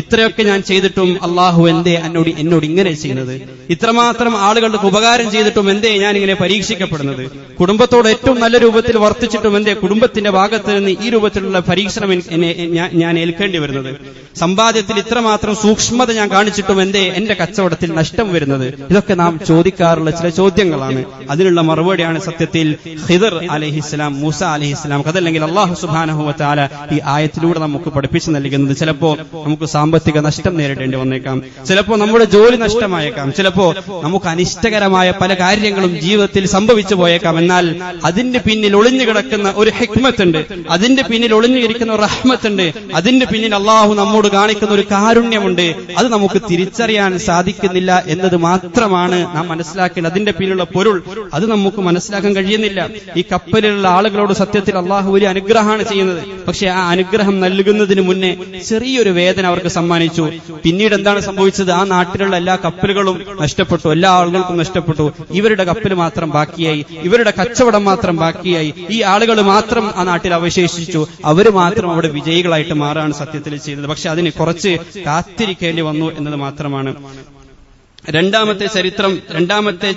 ഇത്രയൊക്കെ ഞാൻ ചെയ്തിട്ടും അള്ളാഹു എന്തേ എന്നോട് ഇങ്ങനെ ചെയ്യുന്നത്? ഇത്രമാത്രം ആളുകൾക്ക് ഉപകാരം ചെയ്തിട്ടും എന്തേ ഞാൻ ഇങ്ങനെ പരീക്ഷിക്കപ്പെടുന്നത്? കുടുംബത്തോട് ഏറ്റവും നല്ല രൂപത്തിൽ വർത്തിച്ചിട്ടും എന്തേ കുടുംബത്തിന്റെ ഭാഗത്ത് നിന്ന് ഈ രൂപത്തിലുള്ള പരീക്ഷണം ഞാൻ ഏൽക്കേണ്ടി വരുന്നത്? സമ്പാദ്യത്തിൽ ഇത്രമാത്രം സൂക്ഷ്മത ഞാൻ കാണിച്ചിട്ടും എന്തേ എന്റെ കച്ചവടത്തിൽ നഷ്ടം വരുന്നത്? ഇതൊക്കെ നാം ചോദിക്കാറുള്ള ചില ചോദ്യങ്ങളാണ്. അതിനുള്ള മറുപടിയാണ് സത്യത്തിൽ ഖിദർ അലൈഹിസ്സലാം, മൂസ അലൈഹിസ്സലാം, അതല്ലെങ്കിൽ അല്ലാഹു സുബ്ഹാനഹു വ തആല ഈ ആയത്തിലൂടെ നമുക്ക് പഠിപ്പിച്ചു നൽകുന്നത്. ചിലപ്പോ നമുക്ക് സാമ്പത്തിക നഷ്ടം നേരിടേണ്ടി വന്നേക്കാം, ചിലപ്പോ നമ്മുടെ ജോലി നഷ്ടമായേക്കാം, ചിലപ്പോ നമുക്ക് അനിഷ്ടകരമായ പല കാര്യങ്ങളും ജീവിതത്തിൽ സംഭവിച്ചു പോയേക്കാം. എന്നാൽ അതിന്റെ പിന്നിൽ ഒളിഞ്ഞു കിടക്കുന്ന ഒരു ഹിക്മത്തുണ്ട്, അതിന്റെ പിന്നിൽ ഒളിഞ്ഞിരിക്കുന്ന ഒരു റഹ്മത്തുണ്ട്, അതിന്റെ പിന്നിൽ അള്ളാഹു നമ്മോട് കാണിക്കുന്ന ഒരു കാരുണ്യമുണ്ട്. അത് നമുക്ക് തിരിച്ചറിയാൻ സാധിക്കുന്നില്ല എന്നത് മാത്രമാണ് നാം മനസ്സിലാക്കേണ്ടത്. അതിന്റെ പിന്നിലുള്ള പൊരുൾ അത് നമുക്ക് മനസ്സിലാക്കാൻ കഴിയുന്നില്ല. ഈ കപ്പലിലുള്ള ആളുകളോട് സത്യത്തിൽ അള്ളാഹു വലിയ അനുഗ്രഹമാണ് ചെയ്യുന്നത്. പക്ഷെ ആ അനുഗ്രഹം നൽകുന്നതിന് മുന്നേ ചെറിയൊരു വേദന അവർക്ക് സമ്മാനിച്ചു. പിന്നീട് എന്താണ് സംഭവിച്ചത്? ആ നാട്ടിലുള്ള എല്ലാ കപ്പലുകളും നഷ്ടപ്പെട്ടു, എല്ലാ ആളുകൾക്കും നഷ്ടപ്പെട്ടു. ഇവരുടെ കപ്പൽ മാത്രം ബാക്കിയായി, ഇവരുടെ കച്ചവടം മാത്രം ബാക്കിയായി, ഈ ആളുകൾ മാത്രം ആ നാട്ടിൽ അവശേഷിച്ചു. അവര് മാത്രം അവിടെ വിജയികളായിട്ട് മാറാണ് സത്യത്തിൽ ചെയ്തത്. പക്ഷെ അതിന് കുറച്ച് കാത്തിരിക്കേണ്ടി വന്നു എന്നത് മാത്രമാണ്. രണ്ടാമത്തെ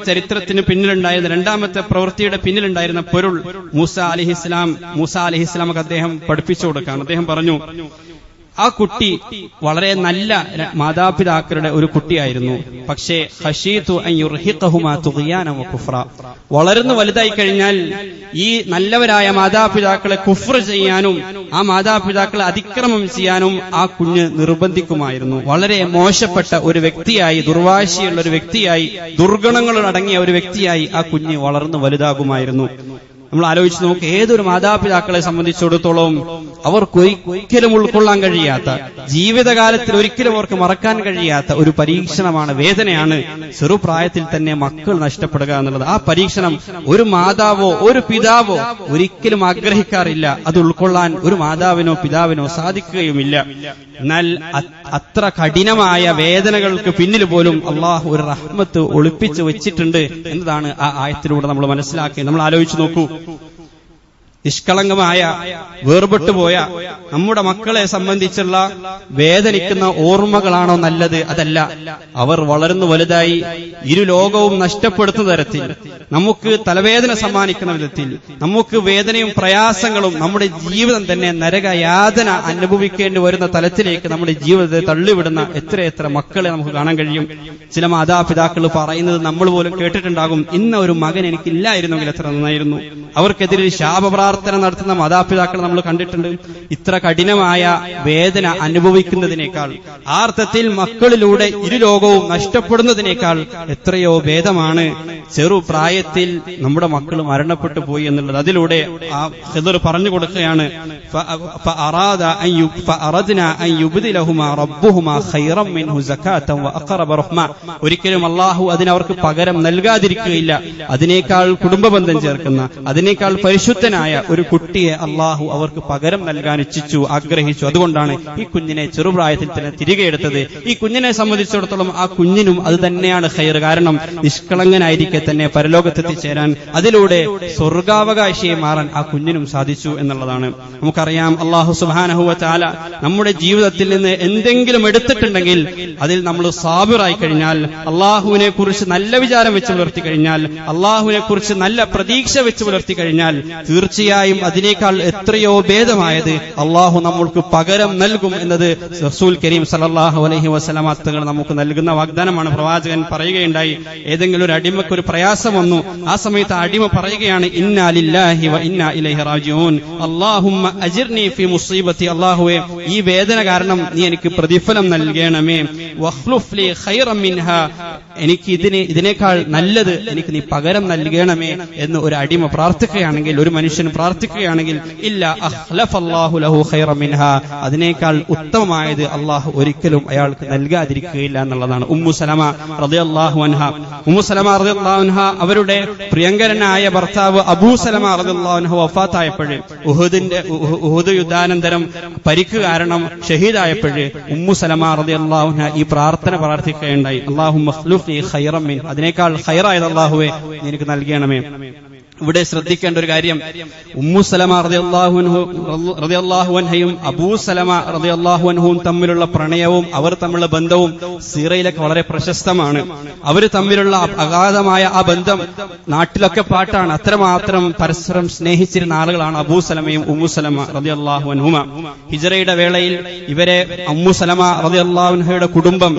ചരിത്രത്തിന് പിന്നിലുണ്ടായിരുന്ന, രണ്ടാമത്തെ പ്രവൃത്തിയുടെ പിന്നിലുണ്ടായിരുന്ന പൊരുൾ മൂസ അലൈഹിസ്സലാമക്ക് അദ്ദേഹം പഠിപ്പിച്ചു കൊടുക്കാൻ. അദ്ദേഹം പറഞ്ഞു, ആ കുട്ടി വളരെ നല്ല മാതാപിതാക്കളുടെ ഒരു കുട്ടിയായിരുന്നു. പക്ഷേ ഖശീതു അൻ യുർഹിഖഹുമാ തുഗ്യാന വ കുഫ്ര, വളർന്നു വലുതായി കഴിഞ്ഞാൽ ഈ നല്ലവരായ മാതാപിതാക്കളെ കുഫ്ർ ചെയ്യാനും ആ മാതാപിതാക്കളെ അതിക്രമം ചെയ്യാനും ആ കുഞ്ഞ് നിർബന്ധിക്കുമായിരുന്നു. വളരെ മോശപ്പെട്ട ഒരു വ്യക്തിയായി, ദുർവാശിയുള്ള ഒരു വ്യക്തിയായി, ദുർഗുണങ്ങൾ അടങ്ങിയ ഒരു വ്യക്തിയായി ആ കുഞ്ഞ് വളർന്നു വലുതാകുമായിരുന്നു. നമ്മൾ ആലോചിച്ച് നോക്ക്, ഏതൊരു മാതാപിതാക്കളെ സംബന്ധിച്ചിടത്തോളം അവർക്ക് ഒരിക്കലും ഉൾക്കൊള്ളാൻ കഴിയാത്ത, ജീവിതകാലത്തിൽ ഒരിക്കലും അവർക്ക് മറക്കാൻ കഴിയാത്ത ഒരു പരീക്ഷണമാണ്, വേദനയാണ് ചെറുപ്രായത്തിൽ തന്നെ മക്കൾ നഷ്ടപ്പെടുക എന്നുള്ളത്. ആ പരീക്ഷണം ഒരു മാതാവോ ഒരു പിതാവോ ഒരിക്കലും ആഗ്രഹിക്കാറില്ല. അത് ഉൾക്കൊള്ളാൻ ഒരു മാതാവിനോ പിതാവിനോ സാധിക്കുകയുമില്ല. എന്നാൽ അത്ര കഠിനമായ വേദനകൾക്ക് പിന്നിൽ പോലും അള്ളാഹു ഒരു റഹ്മത്ത് ഒളിപ്പിച്ചു വെച്ചിട്ടുണ്ട് എന്നതാണ് ആ ആയത്തിലൂടെ നമ്മൾ മനസ്സിലാക്കി. നമ്മൾ ആലോചിച്ച് നോക്കൂ, നിഷ്കളങ്കമായ വേർപെട്ടുപോയ നമ്മുടെ മക്കളെ സംബന്ധിച്ചുള്ള വേദനിക്കുന്ന ഓർമ്മകളാണോ നല്ലത്? അതല്ല. അവർ വളർന്നു വലുതായി ഇരു ലോകവും നഷ്ടപ്പെടുത്തുന്ന തരത്തിൽ, നമുക്ക് തലവേദന സമ്മാനിക്കുന്ന വിധത്തിൽ, നമുക്ക് വേദനയും പ്രയാസങ്ങളും, നമ്മുടെ ജീവിതം തന്നെ നരകയാതന അനുഭവിക്കേണ്ടി വരുന്ന തലത്തിലേക്ക് നമ്മുടെ ജീവിതത്തെ തള്ളിവിടുന്ന എത്രയെത്ര മക്കളെ നമുക്ക് കാണാൻ കഴിയും. ചില മാതാപിതാക്കൾ പറയുന്നത് നമ്മൾ പോലും കേട്ടിട്ടുണ്ടാകും, ഇന്ന ഒരു മകൻ എനിക്കില്ലായിരുന്നെങ്കിൽ എത്ര നന്നായിരുന്നു. അവർക്കെതിരെ ശാപപ്രാർത്ഥന നടത്തുന്ന മാതാപിതാക്കൾ നമ്മൾ കണ്ടിട്ടുണ്ട്. ഇത്ര കഠിനമായ വേദന അനുഭവിക്കുന്നതിനേക്കാൾ, ആ അർത്ഥത്തിൽ മക്കളിലൂടെ ഇരു ലോകവും നഷ്ടപ്പെടുന്നതിനേക്കാൾ എത്രയോ ഭേദമാണ് ചെറുപ്രായത്തിൽ നമ്മുടെ മക്കൾ മരണപ്പെട്ടു പോയി എന്നുള്ളത്. അതിലൂടെ ആ ഖിദർ പറഞ്ഞു കൊടുക്കുകയാണ്, ഒരിക്കലും അള്ളാഹു അതിനവർക്ക് പകരം നൽകാതിരിക്കുകയില്ല. അതിനേക്കാൾ കുടുംബബന്ധം ചേർക്കുന്ന, അതിനേക്കാൾ പരിശുദ്ധനായ ഒരു കുട്ടിയെ അള്ളാഹു അവർക്ക് പകരം നൽകാൻ ഇച്ഛിച്ചു, ആഗ്രഹിച്ചു. അതുകൊണ്ടാണ് ഈ കുഞ്ഞിനെ ചെറുപ്രായത്തിൽ തന്നെ തിരികെ എടുത്തത്. ഈ കുഞ്ഞിനെ സംബന്ധിച്ചിടത്തോളം ആ കുഞ്ഞിനും അത് തന്നെയാണ് ഖൈർ. കാരണം നിഷ്കളങ്കനായിരിക്കെ തന്നെ പരലോകത്തെത്തിച്ചേരാൻ, അതിലൂടെ സ്വർഗാവകാശിയെ മാറാൻ ആ കുഞ്ഞിനും സാധിച്ചു എന്നുള്ളതാണ്. നമുക്കറിയാം, അല്ലാഹു സുബ്ഹാനഹു വ തആല നമ്മുടെ ജീവിതത്തിൽ നിന്ന് എന്തെങ്കിലും എടുത്തിട്ടുണ്ടെങ്കിൽ അതിൽ നമ്മൾ സാബിറായി കഴിഞ്ഞാൽ, അള്ളാഹുവിനെ കുറിച്ച് നല്ല വിചാരം വെച്ച് പുലർത്തി കഴിഞ്ഞാൽ, അള്ളാഹുവിനെ കുറിച്ച് നല്ല പ്രതീക്ഷ വെച്ച് പുലർത്തി കഴിഞ്ഞാൽ, തീർച്ചയായും അതിനേക്കാൾ എത്രയോ ഭേദമായത് അള്ളാഹു നമ്മൾക്ക് പകരം നൽകും എന്നത് റസൂൽ കരീം സല്ലല്ലാഹു അലൈഹി വസല്ലമ തങ്ങൾ നമുക്ക് നൽകുന്ന വാഗ്ദാനമാണ്. പ്രവാചകൻ പറയുകയുണ്ടായി, ഏതെങ്കിലും ഒരു അടിമക്ക് ഒരു പ്രയാസം വന്നു, ആ സമയത്ത് അടിമ പറയുകയാണ്, ഇന്നാ ലില്ലാഹി വ ഇന്നാ ഇലൈഹി റാജിഊൻ, അല്ലാഹുമ്മ അജിർനി ഫീ മുസീബത്തി, അല്ലാഹുവേ ഈ വേദന കാരണം നീ എനിക്ക് പ്രതിഫലം നൽകണമേ, വഖ്ലുഫ് ലി ഖൈറൻ മിൻഹാ, എനിക്ക് ഇതിനേക്കാൾ നല്ലത് എനിക്ക് നീ പകരം നൽകണമേ എന്ന് ഒരു അടിമ പ്രാർത്ഥിക്കുകയാണെങ്കിൽ, ഒരു മനുഷ്യൻ പ്രാർത്ഥിക്കുകയാണെങ്കിൽ, ഇല്ല അഖ്ലഫല്ലാഹു ലഹു ഖൈറൻ മിൻഹാ, അതിനേക്കാൾ ഉത്തമമായത് അള്ളാഹു ഒരിക്കലും അയാൾക്ക് നൽകാതിരിക്കുകയില്ല എന്നുള്ളതാണ്. ഉമ്മു സലമ റളിയല്ലാഹു അൻഹ അവരുടെ പ്രിയങ്കരനായ ഭർത്താവ് അബൂ സലമ റളിയല്ലാഹു അൻഹു വഫാത്തായപ്പോഴ്, ഉഹുദ് യുദ്ധാനന്തരം പരിക്ക് കാരണം ഷഹീദായപ്പോഴ് ഉമ്മു സലമ റളിയല്ലാഹു അൻഹ ഈ പ്രാർത്ഥന പ്രാർത്ഥിക്കുകയുണ്ടായി, അല്ലാഹുമ്മ ഖ്ലുഫ് ലി ഖൈറൻ മിൻ, അതിനേക്കാൾ ഖൈറായത് അല്ലാഹുവേ നിനക്ക് നൽകണമേ. ഇവിടെ ശ്രദ്ധിക്കേണ്ട ഒരു കാര്യം, ഉമ്മു സലമ റളിയല്ലാഹു അൻഹയും അബൂ സലമ റളിയല്ലാഹു അൻഹുവും തമ്മിലുള്ള പ്രണയവും അവർ തമ്മിലുള്ള ബന്ധവും സീറയിലൊക്കെ വളരെ പ്രശസ്തമാണ്. അവർ തമ്മിലുള്ള അഗാധമായ ആ ബന്ധം നാട്ടിലൊക്കെ പാട്ടാണ്. അത്രമാത്രം പരസ്പരം സ്നേഹിച്ചിരുന്ന ആളുകളാണ് അബൂ സലമയും ഉമ്മു സലമ റളിയല്ലാഹു അൻഹുമ. ഹിജ്റയുടെ വേളയിൽ ഇവരെ ഉമ്മു സലമ റളിയല്ലാഹു അൻഹയുടെ കുടുംബം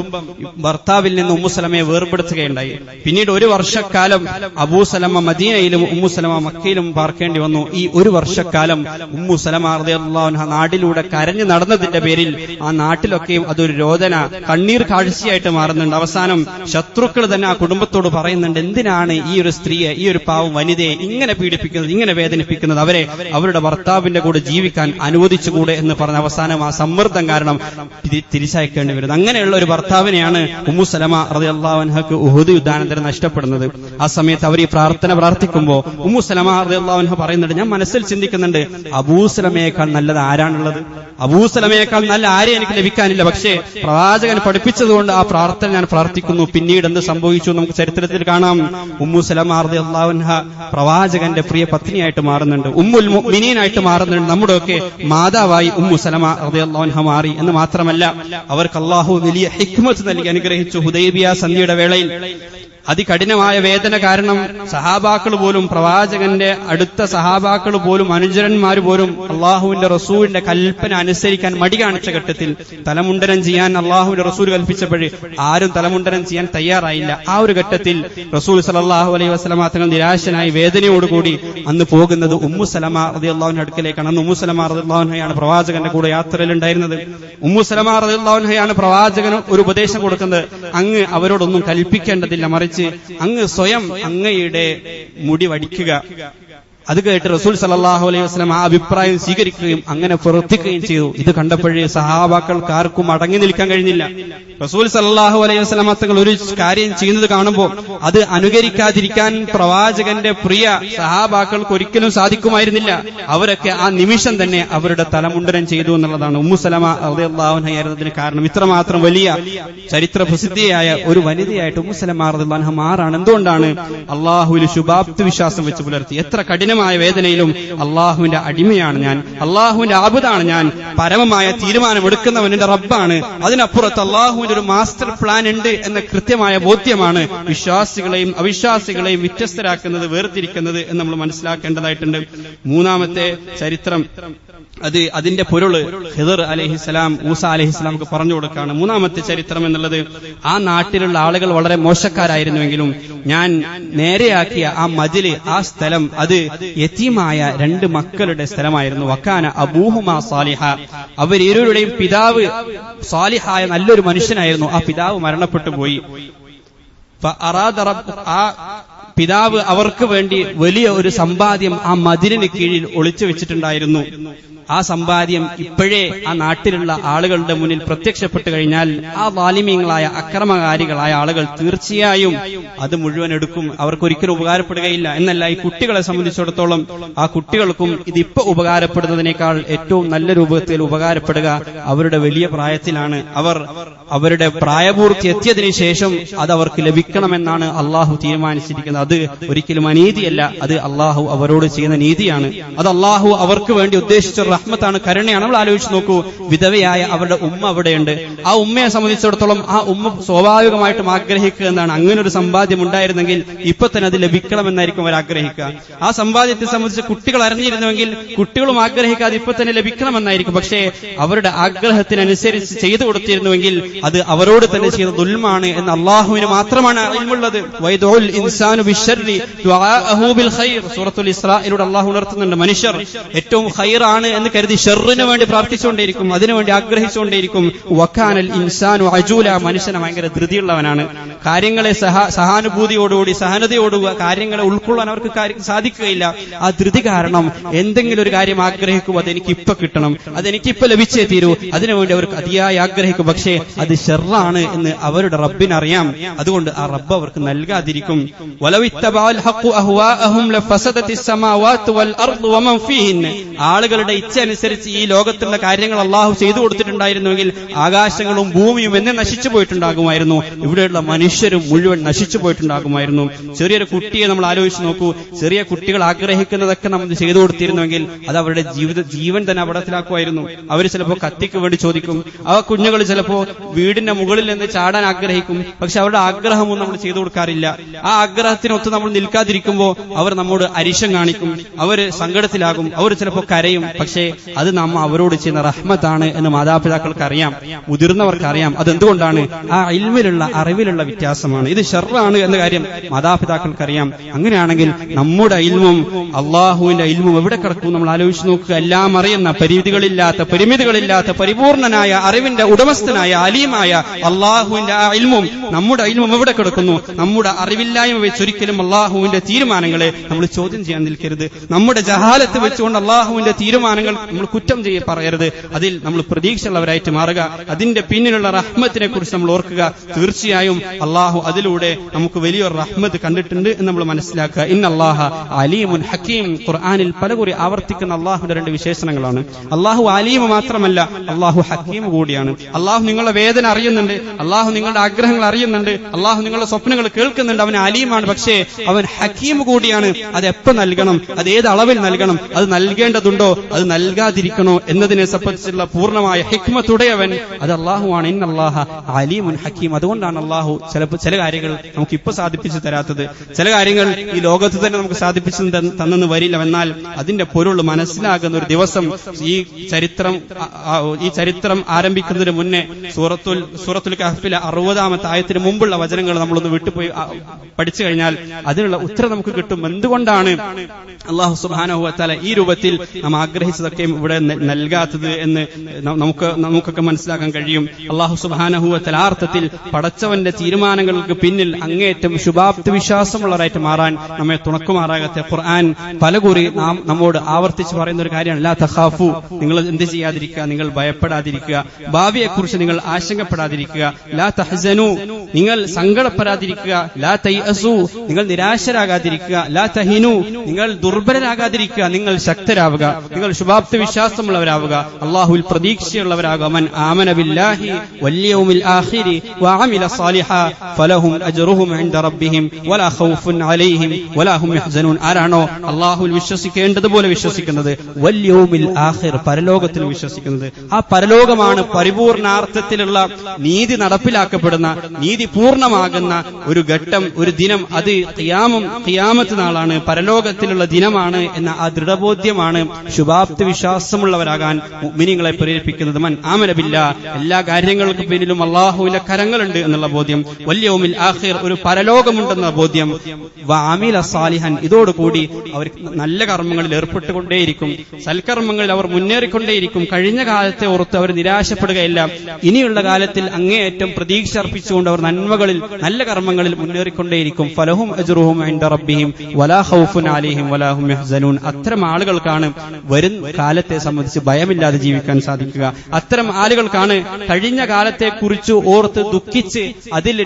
ഭർത്താവിൽ നിന്ന് ഉമ്മു സലമയെ വേർപെടുത്തുകയുണ്ടായി. പിന്നീട് ഒരു വർഷക്കാലം അബൂ സലമ മദീനയിലും ഉമ്മു സലമ മക്കയിലും പാർക്കേണ്ടി വന്നു. ഈ ഒരു വർഷക്കാലം ഉമ്മു സലമ റളിയല്ലാഹു അൻഹ നാടിലൂടെ കരഞ്ഞു നടന്നതിന്റെ പേരിൽ ആ നാട്ടിലൊക്കെയും അതൊരു രോദന, കണ്ണീർ കാഴ്ചയായിട്ട് മാറുന്നുണ്ട്. അവസാനം ശത്രുക്കൾ തന്നെ ആ കുടുംബത്തോട് പറയുന്നുണ്ട്, എന്തിനാണ് ഈ ഒരു സ്ത്രീയെ, ഈ ഒരു പാവം വനിതയെ ഇങ്ങനെ പീഡിപ്പിക്കുന്നത്, ഇങ്ങനെ വേദനിപ്പിക്കുന്നത്, അവരെ അവരുടെ ഭർത്താവിന്റെ കൂടെ ജീവിക്കാൻ അനുവദിച്ചുകൂടെ എന്ന് പറഞ്ഞ അവസാനം ആ സമ്മർദ്ദം കാരണം തിരിച്ചയക്കേണ്ടി വരുന്നത്. അങ്ങനെയുള്ള ഒരു ഭർത്താവിനെയാണ് ഉമ്മു സലമ റളിയല്ലാഹു അൻഹക്ക് ഉഹുദ് യുദ്ധാനന്തരം നഷ്ടപ്പെടുന്നത്. ആ സമയത്ത് അവർ ഈ പ്രാർത്ഥന പ്രാർത്ഥിക്കുമ്പോൾ ഉമ്മു സലമ റളിയല്ലാഹു അൻഹ പറയുന്നുണ്ട്, ഞാൻ മനസ്സിൽ ചിന്തിക്കുന്നുണ്ട്, അബൂ സലമയേക്കാൾ നല്ലത് ആരാണുള്ളത്? അബൂ സലമയേക്കാൾ നല്ല ആരെ എനിക്ക് ലഭിക്കാനില്ല. പക്ഷേ പ്രവാചകൻ പഠിപ്പിച്ചതുകൊണ്ട് ആ പ്രാർത്ഥന ഞാൻ പ്രാർത്ഥിക്കുന്നു. പിന്നീട് എന്ത് സംഭവിച്ചു നമുക്ക് ചരിത്രത്തിൽ കാണാം. ഉമ്മു സലമ റളിയല്ലാഹു അൻഹ പ്രവാചകന്റെ പ്രിയ പത്നിയായിട്ട് മാറുന്നുണ്ട്, ഉമ്മുൽ മുഅ്മിനീനായിട്ട് മാറുന്നുണ്ട്. നമ്മുടെയൊക്കെ മാതാവായി ഉമ്മു സലമ റളിയല്ലാഹു അൻഹ മാറി എന്ന് മാത്രമല്ല, അവർക്ക് അല്ലാഹു വലിയ ഹിക്മത്ത് നൽകി അനുഗ്രഹിച്ചു. ഹുദൈബിയ സന്ധിയുടെ വേളയിൽ അതികഠിനമായ വേദന കാരണം സഹാബാക്കൾ പോലും, പ്രവാചകന്റെ അടുത്ത സഹാബാക്കൾ പോലും, അനുചരന്മാർ പോലും അള്ളാഹുവിന്റെ റസൂലിന്റെ കൽപ്പന അനുസരിക്കാൻ മടി കാണിച്ച ഘട്ടത്തിൽ തലമുണ്ടനം ചെയ്യാൻ അള്ളാഹുവിന്റെ റസൂൽ കൽപ്പിച്ചപ്പോഴേ ആരും തലമുണ്ടനം ചെയ്യാൻ തയ്യാറായില്ല. ആ ഒരു ഘട്ടത്തിൽ റസൂൽ സല്ലല്ലാഹു അലൈഹി വസല്ലമ തങ്ങൾ നിരാശനായി വേദനയോടുകൂടി അന്ന് പോകുന്നത് ഉമ്മു സലമ റളിയല്ലാഹു അൻഹ അടുക്കലേക്കാണ്. അന്ന് ഉമ്മു സലമ റളിയല്ലാഹു അൻഹയാണ് പ്രവാചകന്റെ കൂടെ യാത്രയിലുണ്ടായിരുന്നത്. ഉമ്മു സലമ റളിയല്ലാഹു അൻഹയാണ് പ്രവാചകന് ഒരു ഉപദേശം കൊടുക്കുന്നത്, അങ്ങ് അവരോടൊന്നും കൽപ്പിക്കേണ്ടതില്ല, മറിച്ച് അങ്ങ് സ്വയം അങ്ങയുടെ മുടി വടിക്കുക. അത് കേട്ട് റസൂൽ സല്ലല്ലാഹു അലൈഹി വസല്ലം ആ അഭിപ്രായം സ്വീകരിക്കുകയും അങ്ങനെ പ്രവർത്തിക്കുകയും ചെയ്തു. ഇത് കണ്ടപ്പോഴേ സഹാബാക്കൾക്ക് ആർക്കും അടങ്ങി നിൽക്കാൻ കഴിഞ്ഞില്ല. റസൂൽ സല്ലല്ലാഹു അലൈഹി വസല്ലം തങ്ങൾ ഒരു കാര്യം ചെയ്യുന്നത് കാണുമ്പോൾ അത് അനുകരിക്കാതിരിക്കാൻ പ്രവാചകന്റെ പ്രിയ സഹാബാക്കൾക്ക് ഒരിക്കലും സാധിക്കുമായിരുന്നില്ല. അവരൊക്കെ ആ നിമിഷം തന്നെ അവരുടെ തലമുണ്ടനം ചെയ്തു എന്നുള്ളതാണ് ഉമ്മു സലമ റളിയല്ലാഹു അൻഹ ആയിരുന്നതിന് കാരണം. ഇത്രമാത്രം വലിയ ചരിത്ര പ്രസിദ്ധിയായ ഒരു വനിതയായിട്ട് ഉമ്മു സലമ റളിയല്ലാഹു അൻഹ മാറാണ്. എന്തുകൊണ്ടാണ്? അള്ളാഹുവിൽ ശുഭാപ്തി വിശ്വാസം വെച്ച് പുലർത്തി. എത്ര കഠിന കഠിനമായ വേദനയിലും അള്ളാഹുവിന്റെ അടിമയാണ് ഞാൻ, അള്ളാഹുവിന്റെ ആബുദാണ് ഞാൻ, പരമമായ തീരുമാനമെടുക്കുന്നവൻ എന്റെ റബ്ബാണ്, അതിനപ്പുറത്ത് അള്ളാഹുവിന്റെ ഒരു മാസ്റ്റർ പ്ലാൻ ഉണ്ട് എന്ന കൃത്യമായ ബോധ്യമാണ് വിശ്വാസികളെയും അവിശ്വാസികളെയും വ്യത്യസ്തരാക്കുന്നത്, വേർതിരിക്കുന്നത് എന്ന് നമ്മൾ മനസ്സിലാക്കേണ്ടതായിട്ടുണ്ട്. മൂന്നാമത്തെ ചരിത്രം അതിന്റെ പൊരുള് ഖിദർ അലൈഹിസ്സലാം മൂസ അലൈഹിസ്സലാമുക്ക് പറഞ്ഞു കൊടുക്കുകയാണ്. മൂന്നാമത്തെ ചരിത്രം എന്നുള്ളത്, ആ നാട്ടിലുള്ള ആളുകൾ വളരെ മോശക്കാരായിരുന്നുവെങ്കിലും ഞാൻ നേരെയാക്കിയ ആ മജില്, ആ സ്ഥലം, അത് യതീമായ 2 മക്കളുടെ സ്ഥലമായിരുന്നു. വക്കാന അബൂഹുമാ സാലിഹ, അവരിരുവരുടെയും പിതാവ് സാലിഹായ നല്ലൊരു മനുഷ്യനായിരുന്നു. ആ പിതാവ് മരണപ്പെട്ടു പോയി. ആ പിതാവ് അവർക്ക് വേണ്ടി വലിയ ഒരു സമ്പാദ്യം ആ മതിലിന് കീഴിൽ ഒളിച്ചു വെച്ചിട്ടുണ്ടായിരുന്നു. ആ സമ്പാദ്യം ഇപ്പോഴേ ആ നാട്ടിലുള്ള ആളുകളുടെ മുന്നിൽ പ്രത്യക്ഷപ്പെട്ടു കഴിഞ്ഞാൽ ആ വാലിമീങ്ങളായ അക്രമകാരികളായ ആളുകൾ തീർച്ചയായും അത് മുഴുവൻ എടുക്കും, അവർക്കൊരിക്കലും ഉപകാരപ്പെടുകയില്ല. എന്നല്ല, ഈ കുട്ടികളെ സംബന്ധിച്ചിടത്തോളം ആ കുട്ടികൾക്കും ഇതിപ്പോ ഉപകാരപ്പെടുന്നതിനേക്കാൾ ഏറ്റവും നല്ല രൂപത്തിൽ ഉപകാരപ്പെടുക അവരുടെ വലിയ പ്രായത്തിലാണ്. അവരുടെ പ്രായപൂർത്തി എത്തിയതിനു ശേഷം അത് അവർക്ക് ലഭിക്കണമെന്നാണ് അള്ളാഹു തീരുമാനിച്ചിരിക്കുന്നത്. അത് ഒരിക്കലും അനീതിയല്ല, അത് അള്ളാഹു അവരോട് ചെയ്യുന്ന നീതിയാണ്. അത് അള്ളാഹു അവർക്ക് വേണ്ടി ഉദ്ദേശിച്ച റഹ്മത്താണ്, കരുണയാണ്. നമ്മൾ ആലോചിച്ച് നോക്കൂ, വിധവയായ അവരുടെ ഉമ്മ അവിടെയുണ്ട്. ആ ഉമ്മയെ സംബന്ധിച്ചിടത്തോളം ആ ഉമ്മ സ്വാഭാവികമായിട്ടും ആഗ്രഹിക്കുക എന്താണ്, അങ്ങനെ ഒരു സമ്പാദ്യം ഉണ്ടായിരുന്നെങ്കിൽ ഇപ്പൊ തന്നെ അത് ലഭിക്കണമെന്നായിരിക്കും അവർ ആഗ്രഹിക്കുക. ആ സമ്പാദ്യത്തെ സംബന്ധിച്ച് കുട്ടികൾ അറിഞ്ഞിരുന്നുവെങ്കിൽ കുട്ടികളും ആഗ്രഹിക്കാതെ ഇപ്പൊ തന്നെ ലഭിക്കണമെന്നായിരിക്കും. പക്ഷേ അവരുടെ ആഗ്രഹത്തിനനുസരിച്ച് ചെയ്തു കൊടുത്തിരുന്നുവെങ്കിൽ അത് അവരോട് തന്നെ ചെയ്ത ദുൽമാണ് എന്ന് അള്ളാഹുവിന് മാത്രമാണ് അറിവുള്ളത്. വൈദുൽ ഇൻസാനു ബിശ്ശർരി ദുആഅഹു ബിൽ ഖൈർ, സൂറത്തുൽ ഇസ്രായിലൂടെ അള്ളാഹു ഉണർത്തുന്നുണ്ട്. മനുഷ്യർ ഏറ്റവും ഖൈറാണ് എന്ന് കരുതി ഷർറിന് വേണ്ടി പ്രാർത്ഥിച്ചുകൊണ്ടേയിരിക്കും, അതിനുവേണ്ടി ആഗ്രഹിച്ചുകൊണ്ടേയിരിക്കും. വക്കാനൽ ഇൻസാനു അജൂല, മനുഷ്യനെ ഭയങ്കര ധൃതിയുള്ളവനാണ്. കാര്യങ്ങളെ സഹാനുഭൂതിയോടുകൂടി സഹനതയോടുകൂടി കാര്യങ്ങളെ ഉൾക്കൊള്ളാൻ അവർക്ക് സാധിക്കുകയില്ല. ആ ധൃതി കാരണം എന്തെങ്കിലും ഒരു കാര്യം ആഗ്രഹിക്കും, അതെനിക്ക് ഇപ്പൊ കിട്ടണം, അതെനിക്കിപ്പോ ലഭിച്ചേ തീരൂ, അതിനുവേണ്ടി അവർക്ക് അതിയായി ആഗ്രഹിക്കും. പക്ഷേ അത് ഷർറാണ് എന്ന് അവരുടെ റബ്ബിനറിയാം. അതുകൊണ്ട് ആ റബ്ബ് അവർക്ക് നൽകാതിരിക്കും. ആളുകളുടെ ഇച്ഛ അനുസരിച്ച് ഈ ലോകത്തുള്ള കാര്യങ്ങൾ അള്ളാഹു ചെയ്തു കൊടുത്തിട്ടുണ്ടായിരുന്നുവെങ്കിൽ ആകാശങ്ങളും ഭൂമിയും എന്നെ നശിച്ചു പോയിട്ടുണ്ടാകുമായിരുന്നു, ഇവിടെയുള്ള മനുഷ്യരും മുഴുവൻ നശിച്ചു പോയിട്ടുണ്ടാകുമായിരുന്നു. ചെറിയൊരു കുട്ടിയെ നമ്മൾ ആലോചിച്ച് നോക്കൂ, ചെറിയ കുട്ടികൾ ആഗ്രഹിക്കുന്നതൊക്കെ നമ്മൾ ചെയ്തു കൊടുത്തിരുന്നുവെങ്കിൽ അത് അവരുടെ ജീവൻ തന്നെ അപകടത്തിലാക്കുമായിരുന്നു. അവർ ചിലപ്പോൾ കത്തിക്ക് വേണ്ടി ചോദിക്കും. ആ കുഞ്ഞുങ്ങൾ ചിലപ്പോ വീടിന്റെ മുകളിൽ നിന്ന് ചാടാൻ ആഗ്രഹിക്കും. പക്ഷെ അവരുടെ ആഗ്രഹമൊന്നും നമ്മൾ ചെയ്തു കൊടുക്കാറില്ല. ആ ആഗ്രഹത്തിനൊത്ത് നമ്മൾ നിൽക്കാതിരിക്കുമ്പോൾ അവർ നമ്മോട് അരിശം കാണിക്കും, അവർ സങ്കടത്തിലാകും, അവർ ചിലപ്പോൾ കരയും. പക്ഷേ അത് നാം അവരോട് ചെയ്യുന്ന റഹ്മത്താണ് എന്ന് മാതാപിതാക്കൾക്ക് അറിയാം, മുതിർന്നവർക്ക് അറിയാം. അതെന്തുകൊണ്ടാണ്? ആ ഇൽമിലുള്ള അറിവിലുള്ള വ്യത്യാസമാണ്. ഇത് ഷർറാണ് എന്ന കാര്യം മാതാപിതാക്കൾക്ക് അറിയാം. അങ്ങനെയാണെങ്കിൽ നമ്മുടെ ഇൽമും അള്ളാഹുവിന്റെ ഇൽമും എവിടെ കിടക്കും നമ്മൾ ആലോചിച്ച് നോക്കുക. എല്ലാം അറിയുന്ന, പരിമിതികളില്ലാത്ത പരിപൂർണനായ അറിവിന്റെ ഉടമസ്ഥനായ അലീമായ അള്ളാഹുവിന്റെ ആ ഇൽമും നമ്മുടെ ഇൽമും എവിടെ കിടക്കുന്നു? നമ്മുടെ അറിവില്ലായ്മ വെച്ചൊരിക്കലും അള്ളാഹുവിന്റെ തീരുമാനങ്ങളെ നമ്മൾ ചോദ്യം ചെയ്യാൻ നിൽക്കരുത്. നമ്മുടെ ജഹാലത്ത് വെച്ചുകൊണ്ട് അള്ളാഹുവിന്റെ തീരുമാനങ്ങൾ നമ്മൾ കുറ്റം പറയരുത്. അതിൽ നമ്മൾ പ്രതീക്ഷയുള്ളവരായിട്ട് മാറുക. അതിന്റെ പിന്നിലുള്ള റഹ്മത്തിനെ കുറിച്ച് നമ്മൾ ഓർക്കുക. തീർച്ചയായും അള്ളാഹു അതിലൂടെ നമുക്ക് വലിയൊരു റഹ്മത്ത് കണ്ടിട്ടുണ്ട് എന്ന് നമ്മൾ മനസ്സിലാക്കുക. ഇന്നല്ലാഹ അലീമുൻ ഹക്കീം, ഖുർആനിൽ പലകുറി ആവർത്തിക്കുന്ന അള്ളാഹുവിന്റെ 2 വിശേഷണങ്ങളാണ്. അള്ളാഹു അലീം മാത്രമല്ല, അള്ളാഹു ഹക്കീം കൂടിയാണ്. അള്ളാഹു നിങ്ങളുടെ വേദന അറിയുന്നുണ്ട്, അള്ളാഹു നിങ്ങളുടെ ആഗ്രഹങ്ങൾ അറിയുന്നുണ്ട്, അള്ളാഹു നിങ്ങളുടെ സ്വപ്നങ്ങൾ കേൾക്കുന്നുണ്ട്. അവൻ അലീമാണ്, പക്ഷേ അവൻ ഹക്കീം കൂടിയാണ്. അത് എപ്പോ നൽകണം, അത് ഏത് അളവിൽ നൽകണം, അത് നൽകേണ്ടതുണ്ടോ, അത് നൽകാതിരിക്കണോ എന്നതിനെ സംബന്ധിച്ചുള്ള പൂർണ്ണമായ ഹിക്മത്തുടയവൻ അത് അള്ളാഹുവാണ്. ഇന്നല്ലാഹ അലീമുൻ ഹക്കീം. അതുകൊണ്ടാണ് അള്ളാഹു ചിലപ്പോൾ ചില കാര്യങ്ങൾ നമുക്ക് ഇപ്പൊ സാധിപ്പിച്ചു തരാത്തത്. ചില കാര്യങ്ങൾ ഈ ലോകത്ത് തന്നെ നമുക്ക് സാധിപ്പിച്ചു തന്നെന്ന് വരില്ല. എന്നാൽ അതിന്റെ പൊരുൾ മനസ്സിലാകുന്ന ഒരു ദിവസം ഈ ചരിത്രം ആരംഭിക്കുന്നതിന് മുന്നേ സൂറത്തുൽ കഹ്ഫിലെ 60-ാമത്തെ ആയത്തിന് മുമ്പുള്ള വചനങ്ങൾ നമ്മളൊന്ന് വിട്ടുപോയി പഠിച്ചു കഴിഞ്ഞാൽ അതിനുള്ള ഉത്തരം നമുക്ക് കിട്ടും. എന്തുകൊണ്ടാണ് അല്ലാഹു സുബ്ഹാനഹു വ തആല ഈ രൂപത്തിൽ നാം ആഗ്രഹിച്ചതൊക്കെ ഇവിടെ നൽകാത്തത് എന്ന് നമുക്കൊക്കെ മനസ്സിലാക്കാൻ കഴിയും. അല്ലാഹു സുബ്ഹാനഹു വ തആല അർത്ഥത്തിൽ പടച്ചവന്റെ തീരുമാനങ്ങൾക്ക് പിന്നിൽ അങ്ങേയറ്റം ശുഭാപ്തി വിശ്വാസമുള്ളവരായിട്ട് മാറാൻ നമ്മെ തുണക്കുമാറാകട്ടെ. ഖുർആൻ പലകുറി നമ്മോട് ആവർത്തിച്ച് പറയുന്ന ഒരു കാര്യമാണ്, ലാ തഖാഫു, നിങ്ങൾ എന്ത് ചെയ്യാതിരിക്കുക, നിങ്ങൾ ഭയപ്പെടാതിരിക്കുക. ഭാവിയെക്കുറിച്ച് നിങ്ങൾ ആശങ്കപ്പെടാതിരിക്കുക. ലാ തഹ്സനു, നിങ്ങൾ സങ്കടപ്പെടാതിരിക്കുക. ലാ തൈഅസു, നിങ്ങൾ നിരാശരാകാതിരിക്കുക. ലാ തഹിനു, നിങ്ങൾ ദുർബലരാകാതിരിക്കുക. നിങ്ങൾ ശക്തരാവുക, നിങ്ങൾ ശുഭാപ്തി വിശ്വാസമുള്ളവരാവുക, അള്ളാഹുവിൽ പ്രതീക്ഷയുള്ളവരാവുക. വിശ്വസിക്കുന്നവരാകുക. മൻ ആമന ബില്ലാഹി വൽ യൗമിൽ ആഖിരി വഅമില സാലിഹാ ഫലഹും അജ്റുഹും ഇൻദ റബ്ബിഹിം വലാ ഖൗഫുൻ അലൈഹിം വലാ ഹും യഹ്സനൂൻ. ആരാണോ അല്ലാഹുവിൽ വിശ്വസിക്കേണ്ടതുപോലെ വിശ്വസിക്കുന്നത്, വൽ യൗമിൽ ആഖിർ പരലോകത്തിൽ വിശ്വസിക്കുന്നത്, ആ പരലോകമാണ് പരിപൂർണാർത്ഥത്തിലുള്ള നീതി നടപ്പിലാക്കപ്പെടുന്ന, നീതി പൂർണ്ണമാകുന്ന ഒരു ഘട്ടം, ഒരു ദിനം. അത് ഖിയാമത്ത് നാളാണ്, പരലോകത്തിലുള്ള ദിനമാണ് എന്ന ആ ദൃഢബോധ്യമാണ് ശുഭാപ്തി വിശ്വാസമുള്ളവരാകാൻ മുഅ്മിനീങ്ങളെ പ്രേരിപ്പിക്കുന്നത്. മൻ ആമന ബില്ലാഹ്, എല്ലാ കാര്യങ്ങൾക്കും പിന്നിലും അല്ലാഹുവിന്റെ കരങ്ങളുണ്ട് എന്നുള്ള ബോധ്യം, വൽ യൗമിൽ ആഖിർ ഒരു പരലോകമുണ്ടെന്ന ബോധ്യം, വഅമില സാലിഹൻ ഇതോടുകൂടി അവർ നല്ല കർമ്മങ്ങളിൽ ഏർപ്പെട്ടുകൊണ്ടേയിരിക്കും, സൽക്കർമ്മങ്ങളിൽ അവർ മുന്നേറിക്കൊണ്ടേയിരിക്കും. കഴിഞ്ഞ കാലത്തെ ഓർത്ത് അവർ നിരാശപ്പെടുകയില്ല. ഇനിയുള്ള കാലത്തിൽ അങ്ങേയറ്റം പ്രതീക്ഷ അർപ്പിച്ചുകൊണ്ട് അവർ നന്മകളിൽ, നല്ല കർമ്മങ്ങളിൽ മുന്നേറിക്കൊണ്ടേയിരിക്കും. ഫലഹും അജ്റുഹും ഇൻദ റബ്ബിഹിം വലാ ഖൗഫുൻ അലൈഹിം വലാ ഹും യഹ്സനൂൻ. അത്തരം ആളുകൾക്കാണ് വരും കാലത്തെ സംബന്ധിച്ച് ഭയമില്ലാതെ ജീവിക്കാൻ സാധിക്കുക. അത്തരം ആളുകൾക്കാണ് കഴിഞ്ഞ കാലത്തെ കുറിച്ച് ഓർത്ത് ദുഃഖിച്ച് അതിൽ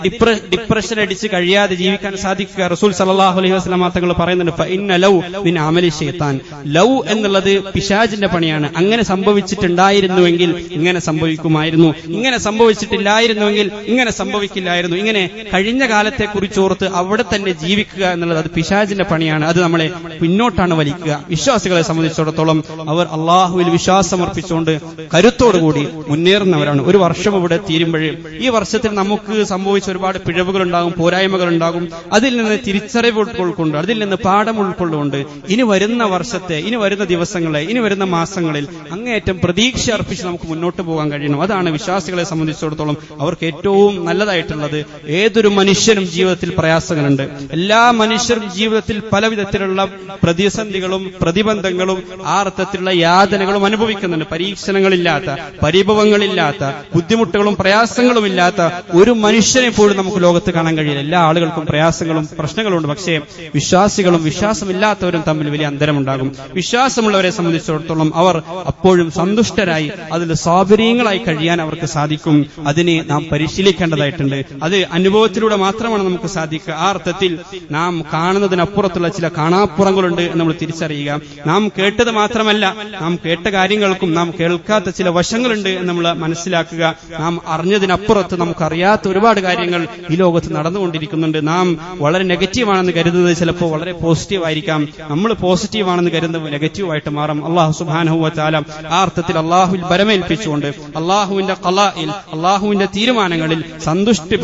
ഡിപ്രഷൻ അടിച്ച് കഴിയാതെ ജീവിക്കാൻ സാധിക്കുക. റസൂൽ സല്ലല്ലാഹു അലൈഹി വസല്ലം തങ്ങൾ പറയുന്നുണ്ട്, ഫഇന്ന ലൗ മിൻ അമലി ശൈത്താൻ. ലൗ എന്നുള്ളത് പിശാചിന്റെ പണിയാണ്. അങ്ങനെ സംഭവിച്ചിട്ടുണ്ടായിരുന്നുവെങ്കിൽ ഇങ്ങനെ സംഭവിക്കുമായിരുന്നു, ഇങ്ങനെ സംഭവിച്ചിട്ടില്ലായിരുന്നുവെങ്കിൽ ഇങ്ങനെ സംഭവിക്കില്ലായിരുന്നു. ഇങ്ങനെ കഴിഞ്ഞ കാലത്തെ കുറിച്ചോർത്ത് അവിടെ തന്നെ ജീവിക്കുക എന്നുള്ളത് അത് പിശാചിന്റെ പണിയാണ്. അത് നമ്മളെ പിന്നോട്ടാണ് വലിക്കുക. വിശ്വാസികളെ സംബന്ധിച്ചിടത്തോളം അവർ അള്ളാഹുവിൽ വിശ്വാസമർപ്പിച്ചുകൊണ്ട് കരുത്തോടുകൂടി മുന്നേറുന്നവരാണ്. ഒരു വർഷം ഇവിടെ തീരുമ്പോഴേ ഈ വർഷത്തിൽ നമുക്ക് സംഭവിച്ച ഒരുപാട് പിഴവുകൾ ഉണ്ടാകും, പോരായ്മകൾ ഉണ്ടാകും. അതിൽ നിന്ന് തിരിച്ചറിവ് ഉൾക്കൊണ്ട്, അതിൽ നിന്ന് പാഠം ഉൾക്കൊള്ളുകൊണ്ട് ഇനി വരുന്ന വർഷത്തെ, ഇനി വരുന്ന ദിവസങ്ങളെ, ഇനി വരുന്ന മാസങ്ങളിൽ അങ്ങേയറ്റം പ്രതീക്ഷ അർപ്പിച്ച് നമുക്ക് മുന്നോട്ട് പോകാൻ കഴിയണം. അതാണ് വിശ്വാസികളെ സംബന്ധിച്ചിടത്തോളം അവർക്ക് ഏറ്റവും നല്ലതായിട്ടുള്ളത്. ഏതൊരു മനുഷ്യനും ജീവിതത്തിൽ പ്രയാസങ്ങളുണ്ട്. എല്ലാ മനുഷ്യരും ജീവിതത്തിൽ പല വിധത്തിലുള്ള പ്രതിസന്ധികളും പ്രതിബന്ധങ്ങളും ആ അർത്ഥത്തിലുള്ള യാതനകളും അനുഭവിക്കുന്നുണ്ട്. പരീക്ഷണങ്ങളില്ലാത്ത, പരിഭവങ്ങളില്ലാത്ത, ബുദ്ധിമുട്ടുകളും പ്രയാസങ്ങളും ഇല്ലാത്ത ഒരു മനുഷ്യനെ പോലും നമുക്ക് ലോകത്ത് കാണാൻ കഴിയില്ല. എല്ലാ ആളുകൾക്കും പ്രയാസങ്ങളും പ്രശ്നങ്ങളുണ്ട്. പക്ഷേ വിശ്വാസികളും വിശ്വാസമില്ലാത്തവരും തമ്മിൽ വലിയ അന്തരമുണ്ടാകും. വിശ്വാസമുള്ളവരെ സംബന്ധിച്ചിടത്തോളം അവർ അപ്പോഴും സന്തുഷ്ടരായി അതിൽ സാബിരീങ്ങളായി കഴിയാൻ അവർക്ക് സാധിക്കും. അതിനെ നാം പരിശീലിക്കേണ്ടതായിട്ടുണ്ട്. അത് അനുഭവത്തിലൂടെ മാത്രമാണ് നമുക്ക് സാധിക്കുക. ആ അർത്ഥത്തിൽ നാം കാണുന്നതിനപ്പുറത്തുള്ള ചില കാണാപ്പുറങ്ങളുണ്ട് എന്ന് നമ്മൾ തിരിച്ചറിയുക. നാം കേട്ടത് മാത്രമല്ല, നാം കേട്ട കാര്യങ്ങൾക്കും നാം കേൾക്കാത്ത ചില വശങ്ങളുണ്ട് എന്ന് നമ്മൾ മനസ്സിലാക്കുക. നാം അറിഞ്ഞതിനപ്പുറത്ത് നമുക്കറിയാത്ത ഒരുപാട് കാര്യങ്ങൾ ഈ ലോകത്ത് നടന്നുകൊണ്ടിരിക്കുന്നുണ്ട്. നാം വളരെ നെഗറ്റീവാണെന്ന് കരുതുന്നത് ചിലപ്പോൾ വളരെ പോസിറ്റീവ് ആയിരിക്കാം. നമ്മൾ പോസിറ്റീവ് ആണെന്ന് കരുതുന്നത് നെഗറ്റീവായിട്ട് മാറും. അല്ലാഹു സുബ്ഹാനഹു വ തആല ആ അർത്ഥത്തിൽ അല്ലാഹുവിൽ ബരമേൽപ്പിച്ചുകൊണ്ട്, അല്ലാഹുവിന്റെ ഖലാഇൽ, അല്ലാഹുവിന്റെ തീരുമാനങ്ങളിൽ സന്തുഷ്ടി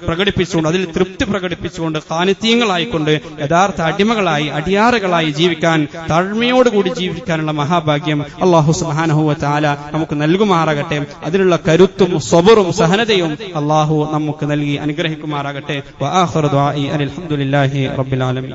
പ്രകടിപ്പിച്ചുകൊണ്ട്, അതിൽ തൃപ്തി പ്രകടിപ്പിച്ചുകൊണ്ട്, ഖാനിതീങ്ങളായിക്കൊണ്ട് യഥാർത്ഥ അടിമകളായി, അടിയാറുകളായി ജീവിക്കാൻ, താഴ്മയോടുകൂടി ജീവിക്കാനുള്ള മഹാഭാഗ്യം അല്ലാഹു സുബ്ഹാനഹു വ തആല നമുക്ക് നൽകുമാറാകട്ടെ. അതിനുള്ള കരുത്തും സബറും സഹനതയും അല്ലാഹു നമുക്ക് നൽകി അനുഗ്രഹിക്കുമാറാകട്ടെ. വആഖിറു ദുആഇ അൽഹംദുലില്ലാഹി റബ്ബിൽ ആലമീൻ.